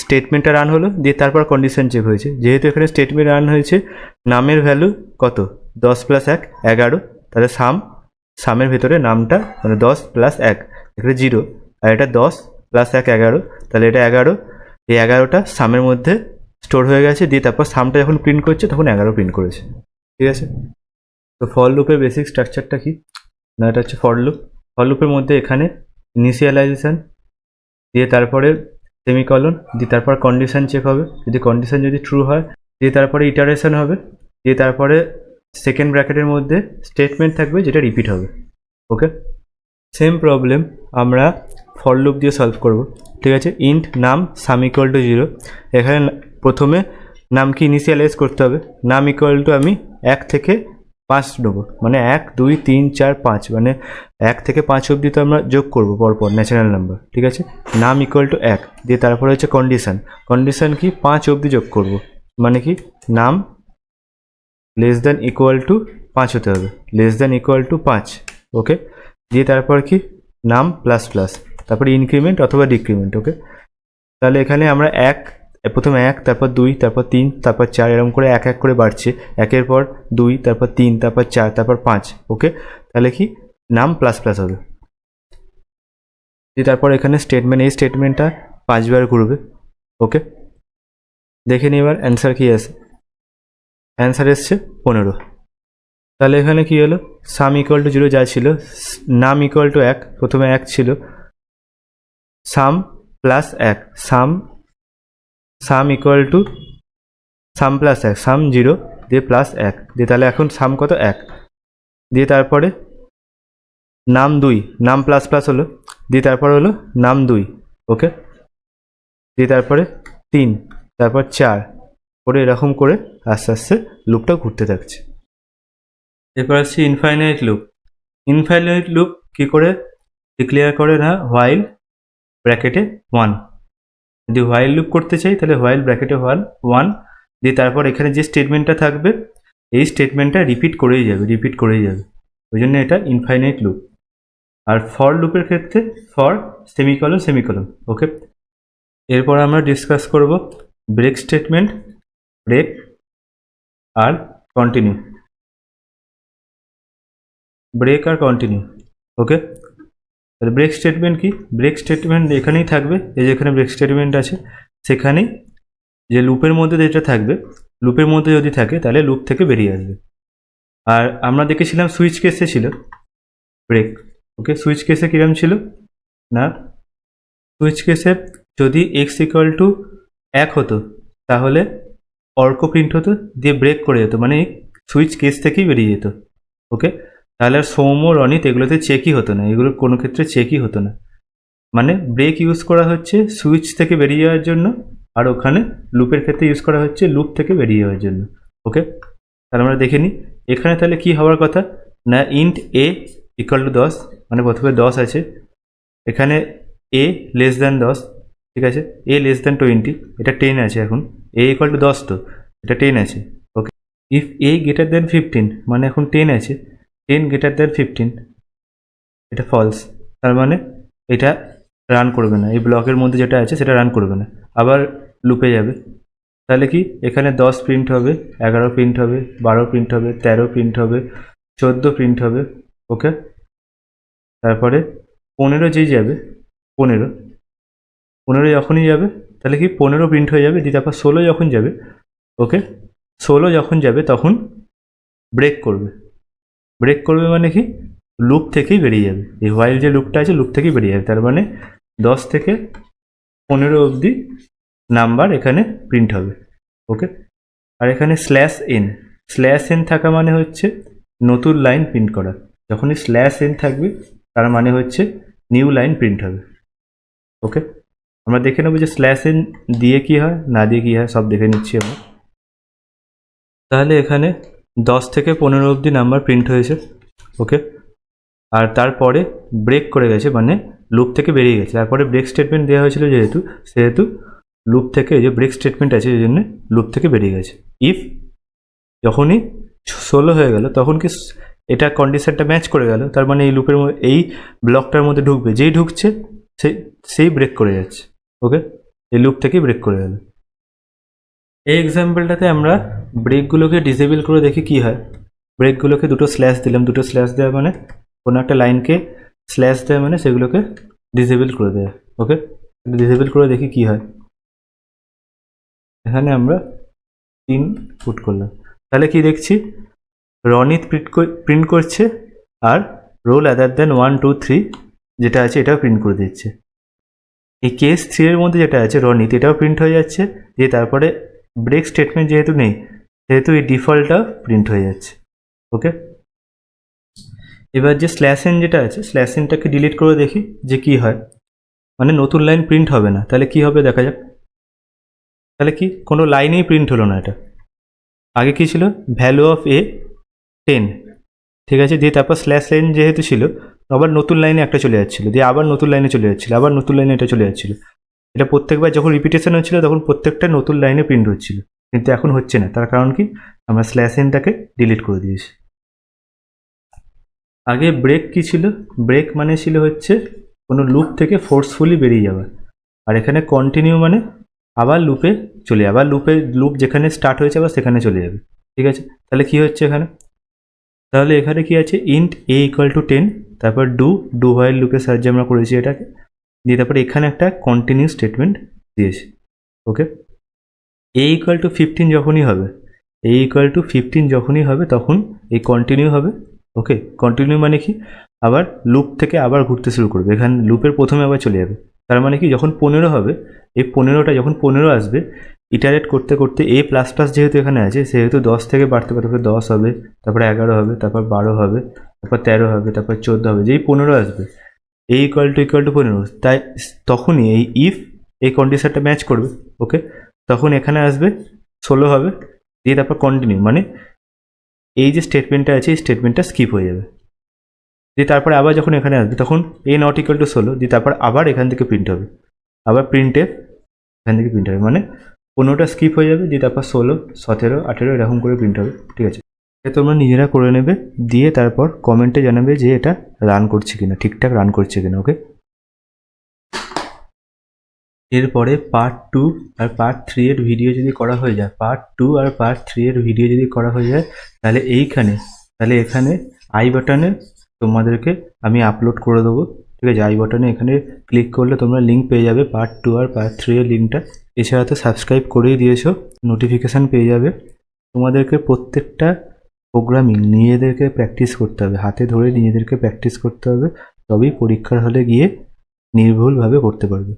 স্টেটমেন্টটা রান হলো, দিয়ে তারপর কন্ডিশন চেক হয়েছে। যেহেতু এখানে স্টেটমেন্ট রান হয়েছে, নামের ভ্যালু কত 10 + 1 11, তাহলে সামের ভেতরে নামটা মানে 10 + 1 এখানে 0, আর এটা 10 + 1 11, তাহলে এটা 11। এই 11টা সামের মধ্যে স্টোর হয়ে গেছে, দিয়ে তারপর সামটা যখন প্রিন্ট করছে তখন 11 প্রিন্ট করেছে। ঠিক আছে, তো ফর লুপের বেসিক স্ট্রাকচারটা কি না, এটা হচ্ছে ফর লুপ। ফর লুপের মধ্যে এখানে ইনিশিয়ালাইজেশন, দিয়ে তারপরে সেমিকলন, দিয়ে তারপর কন্ডিশন চেক হবে, যদি কন্ডিশন যদি ট্রু হয়, দিয়ে তারপরে ইটারেশন হবে, দিয়ে তারপরে সেকেন্ড ব্র্যাকেটের মধ্যে স্টেটমেন্ট থাকবে যেটা রিপিট হবে। ওকে, সেম প্রবলেম আমরা ফর লুপ দিয়ে সলভ করব। ঠিক আছে, ইন্ট নাম সাম ইকুয়াল টু 0, এখানে প্রথমে নামকে ইনিশিয়ালাইজ করতে হবে। নাম ইকুয়াল টু আমি 1 থেকে 5 নেবো, মানে 1 2 3 4 5, মানে 1 থেকে 5 অবধি তো আমরা যোগ করবো পরপর ন্যাচারাল নাম্বার। ঠিক আছে, নাম ইকুয়াল টু 1, দিয়ে তারপরে হচ্ছে কন্ডিশন। কন্ডিশন কি 5 অবধি যোগ করব, মানে কি নাম লেস দ্যান ইকুয়াল টু 5 হতে হবে, লেস দ্যান ইকুয়াল টু 5। ওকে, দিয়ে তারপর কি নাম প্লাস প্লাস, তারপরে ইনক্রিমেন্ট অথবা ডিক্রিমেন্ট। ওকে, তাহলে এখানে আমরা প্রথমে 1, তারপর 2, তারপর 3, তারপর 4, এরকম করে এক এক করে বাড়ছে, 1-এর পর 2, তারপর 3, তারপর 4, তারপর 5। ওকে, তাহলে কি নাম প্লাস প্লাস হবে। দিয়ে তারপর এখানে স্টেটমেন্ট, এই স্টেটমেন্টটা 5 বার ঘুরবে। ওকে, দেখে নিই এবার অ্যান্সার কি আছে। অ্যান্সার এসছে 15। তাহলে এখানে কি হলো, সাম ইকুয়াল টু 0 যা ছিল, নাম ইকুয়াল টু 1, প্রথমে 1 ছিল, সাম plus 1, some equal to some plus 1, সাম 0 দিয়ে প্লাস 1, দিয়ে তাহলে এখন সাম কত 1, দিয়ে তারপরে নাম 2, নাম প্লাস প্লাস হলো, দিয়ে তারপর হলো নাম 2। ওকে, দিয়ে তারপরে 3, তারপর 4 করে এরকম করে আস্তে আস্তে লুপটা ঘুরতে থাকছে। এরপর আসছে ইনফাইনাইট লুপ। ইনফাইনাইট লুপ কি করে ডিক্লেয়ার করে না, হোয়াইল ব্র্যাকেটে 1, যদি হোয়াইল লুপ করতে চাই তাহলে হোয়াইল ব্র্যাকেটে 1 দিয়ে তারপর এখানে যে স্টেটমেন্টটা থাকবে এই স্টেটমেন্টটা রিপিট করেই যাবে, ওই জন্য এটা ইনফাইনাইট লুপ। আর ফর লুপের ক্ষেত্রে ফর সেমিকলন। ওকে, এরপর আমরা ডিসকাস করব ব্রেক স্টেটমেন্ট, ব্রেক আর কন্টিনিউ। ওকে, তাহলে ব্রেক স্টেটমেন্ট কি, ব্রেক স্টেটমেন্ট এখানেই থাকবে, এই যে এখানে ব্রেক স্টেটমেন্ট আছে, সেখানেই যে লুপের মধ্যে যেটা থাকবে, লুপের মধ্যে যদি থাকে তাহলে লুপ থেকে বেরিয়ে আসবে। আর আমরা দেখেছিলাম সুইচ কেসে ছিল ব্রেক। ওকে, সুইচ কেসে কিরম ছিল না, সুইচ কেসে যদি x ইকুয়াল টু 1 হতো তাহলে অর্ক প্রিন্ট হতো, দিয়ে ব্রেক করে যেত, মানে সুইচ কেস থেকেই বেরিয়ে যেত। ওকে, তাহলে আর সৌম্য রনিত এগুলোতে চেকই হতো না, এগুলো কোনো ক্ষেত্রে চেকই হতো না, মানে ব্রেক ইউজ করা হচ্ছে সুইচ থেকে বেরিয়ে যাওয়ার জন্য, আর ওখানে লুপের ক্ষেত্রে ইউজ করা হচ্ছে লুপ থেকে বেরিয়ে যাওয়ার জন্য। ওকে, তাহলে আমরা দেখে নিই এখানে তাহলে কি হওয়ার কথা না, ইন্ট এ ইকুয়াল টু 10, মানে প্রথমে 10 আছে, এখানে এ লেস দ্যান 10, ঠিক আছে, এ লেস দ্যান 20, এটা 10 আছে, এখন এ ইকুয়াল টু 10, তো এটা 10 আছে। ওকে, ইফ এ গ্রেটার দ্যান 15, মানে এখন 10 আছে, 10 গ্রেটার দ্যান 15, এটা ফলস, তার মানে এটা রান করবে না, এই ব্লকের মধ্যে যেটা আছে সেটা রান করবে না, আবার লুপে যাবে। তাহলে কি এখানে 10 প্রিন্ট হবে, 11 প্রিন্ট হবে, 12 প্রিন্ট হবে, 13 প্রিন্ট হবে, 14 প্রিন্ট হবে। ওকে, তারপরে 15 যেই যাবে, 15 যখনই যাবে তাহলে কি 15 প্রিন্ট হয়ে যাবে, দিয়ে তারপর 16 যখন যাবে, ওকে 16 যখন যাবে তখন ব্রেক করবে মানে কি লুপ থেকেই বেরিয়ে যাবে, এই হোয়াইল যে লুপটা আছে লুপ থেকেই বেরিয়ে যাবে, তার মানে 10 থেকে 15 অবধি নাম্বার এখানে প্রিন্ট হবে। ওকে, আর এখানে স্ল্যাশ এন থাকা মানে হচ্ছে নতুন লাইন প্রিন্ট করা, যখনই স্ল্যাশ এন থাকবে তার মানে হচ্ছে নিউ লাইন প্রিন্ট হবে। ওকে, আমরা দেখে নেবো যে স্ল্যাশ-এন দিয়ে কি হয় না দিয়ে কি হয়, সব দেখে নিচ্ছি আমরা। তাহলে এখানে 10 থেকে 15 অবধি নাম্বার প্রিন্ট হয়েছে। ওকে, আর তারপরে ব্রেক করে গেছে, মানে লুপ থেকে বেরিয়ে গেছে, তারপরে ব্রেক স্টেটমেন্ট দেওয়া হয়েছিল যেহেতু লুপ থেকে এই যে ব্রেক স্টেটমেন্ট আছে এই জন্য লুপ থেকে বেরিয়ে গেছে। ইফ যখনই 16 হয়ে গেল তখন কি এটা কন্ডিশনটা ম্যাচ করে গেল, তার মানে এই লুপের এই ব্লকটার মধ্যে ঢুকবে, যেই ঢুকছে সেই ব্রেক করে যাচ্ছে। ওকে, এই লুপ থেকেই ব্রেক করে গেল। এই এক্সাম্পলটাতে আমরা ব্রেকগুলোকে ডিসেবল করে দেখি কি হয়। ব্রেকগুলোকে দুটো স্ল্যাশ দিলাম, দুটো স্ল্যাশ দেওয়া মানে কোনো একটা লাইনকে স্ল্যাশ দেওয়া মানে সেগুলোকে ডিসেবল করে দেয়। ওকে, ডিসেবল করে দেখি কি হয়। এখানে আমরা 3 পুট করলাম, তাহলে কি দেখছি, রনিত প্রিন্ট করছে আর রোল আদার দেন 1 2 3 যেটা আছে এটাও প্রিন্ট করে দিচ্ছে। এই কেস 3 এর মধ্যে যেটা আছে রনিত, এটাও প্রিন্ট হয়ে যাচ্ছে, দিয়ে তারপরে ব্রেক স্টেটমেন্ট যেহেতু নেই সেহেতু এই ডিফল্টটাও প্রিন্ট হয়ে যাচ্ছে। ওকে, এবার যে স্ল্যাশ এন যেটা আছে স্ল্যাশ এনটাকে ডিলিট করে দেখি যে কি হয়, মানে নতুন লাইন প্রিন্ট হবে না। তাহলে কি হবে দেখা যাক। তাহলে কি কোনো লাইনেই প্রিন্ট হলো না। এটা আগে কি ছিল, ভ্যালু অফ এ 10, ঠিক আছে, দিয়ে তারপর স্ল্যাশ লাইন যেহেতু ছিল আবার নতুন লাইনে একটা চলে যাচ্ছিলো, দিয়ে আবার নতুন লাইনে চলে যাচ্ছিলো, আবার নতুন লাইনে এটা চলে যাচ্ছিলো। এটা প্রত্যেকবার যখন রিপিটেশন হচ্ছিল তখন প্রত্যেকটা নতুন লাইনে প্রিন্ট হচ্ছিল, কিন্তু এখন হচ্ছে না। তার কারণ কি, আমরা স্ল্যাশ এনটাকে ডিলিট করে দিয়েছি। আগে ব্রেক কি ছিল, ব্রেক মানে ছিল হচ্ছে কোনো লুপ থেকে ফোর্সফুলি বেরিয়ে যাওয়া, আর এখানে কন্টিনিউ মানে আবার লুপে চলে যাবে, আবার লুপ যেখানে স্টার্ট হয়েছে আবার সেখানে চলে যাবে। ঠিক আছে, তাহলে কি হচ্ছে এখানে, তাহলে এখানে কি আছে, ইন্ট এ ইকুয়াল টু 10, তারপর ডু হোয়াইল লুপের সাহায্যে আমরা করেছি এটাকে, দিয়ে তারপরে এখানে একটা কন্টিনিউ স্টেটমেন্ট দিয়েছি। ওকে, এ ইকুয়াল টু 15 যখনই হবে, এ ইকুয়াল টু 15 যখনই হবে তখন এই কন্টিনিউ হবে। ওকে, কন্টিনিউ মানে কি, আবার লুপ থেকে আবার ঘুরতে শুরু করবে, এখানে লুপের প্রথমে আবার চলে যাবে। তার মানে কি, যখন 15 হবে, এই 15টা যখন 15 আসবে, ইটারেট করতে করতে এ প্লাস প্লাস যেহেতু এখানে আছে সেহেতু 10 থেকে বাড়তে পারে, তারপরে 10 হবে, তারপরে 11 হবে, তারপর 12 হবে, তারপর 13 হবে, তারপর 14 হবে, যেই 15 আসবে এ ইকুয়াল টু 15, তাই তখনই এই ইফ এই কন্ডিশনটা ম্যাচ করবে। ওকে, তখন এখানে আসবে 16 হবে, দিয়ে তারপর কন্টিনিউ মানে এই যে স্টেটমেন্টটা আছে এই স্টেটমেন্টটা স্কিপ হয়ে যাবে, দিয়ে তারপরে আবার যখন এখানে আসবে তখন এ নট ইকুয়াল টু 16, দিয়ে তারপর আবার এখান থেকে প্রিন্ট হবে, আবার প্রিন্টে এখান থেকে প্রিন্ট হবে, মানে 15টা স্কিপ হয়ে যাবে, দিয়ে তারপর 16 17 18 এরকম করে প্রিন্ট হবে। ঠিক আছে, এটা তোমরা নিজেরা করে নেবে, দিয়ে তারপর কমেন্টে জানাবে যে এটা রান করছে কিনা, ঠিকঠাক রান করছে কিনা। ওকে, এরপরে পার্ট 2 আর পার্ট 3 এর ভিডিও যদি করা হয়ে যায়, পার্ট 2 আর পার্ট 3 এর ভিডিও যদি করা হয়ে যায়, তাহলে এখানে আই বাটনে তোমাদেরকে আমি আপলোড করে দেবো। ঠিক আছে, আই বাটনে এখানে ক্লিক করলে তোমরা লিঙ্ক পেয়ে যাবে পার্ট 2 আর পার্ট 3 এর লিঙ্কটা। এছাড়া তো সাবস্ক্রাইব করেই দিয়েছো, নোটিফিকেশান পেয়ে যাবে। তোমাদেরকে প্রত্যেকটা প্রোগ্রামিং নিজেদেরকে প্র্যাকটিস করতে হবে, হাতে ধরে নিজেদেরকে প্র্যাকটিস করতে হবে, তবেই পরীক্ষার হলে গিয়ে নির্ভুলভাবে করতে পারবে।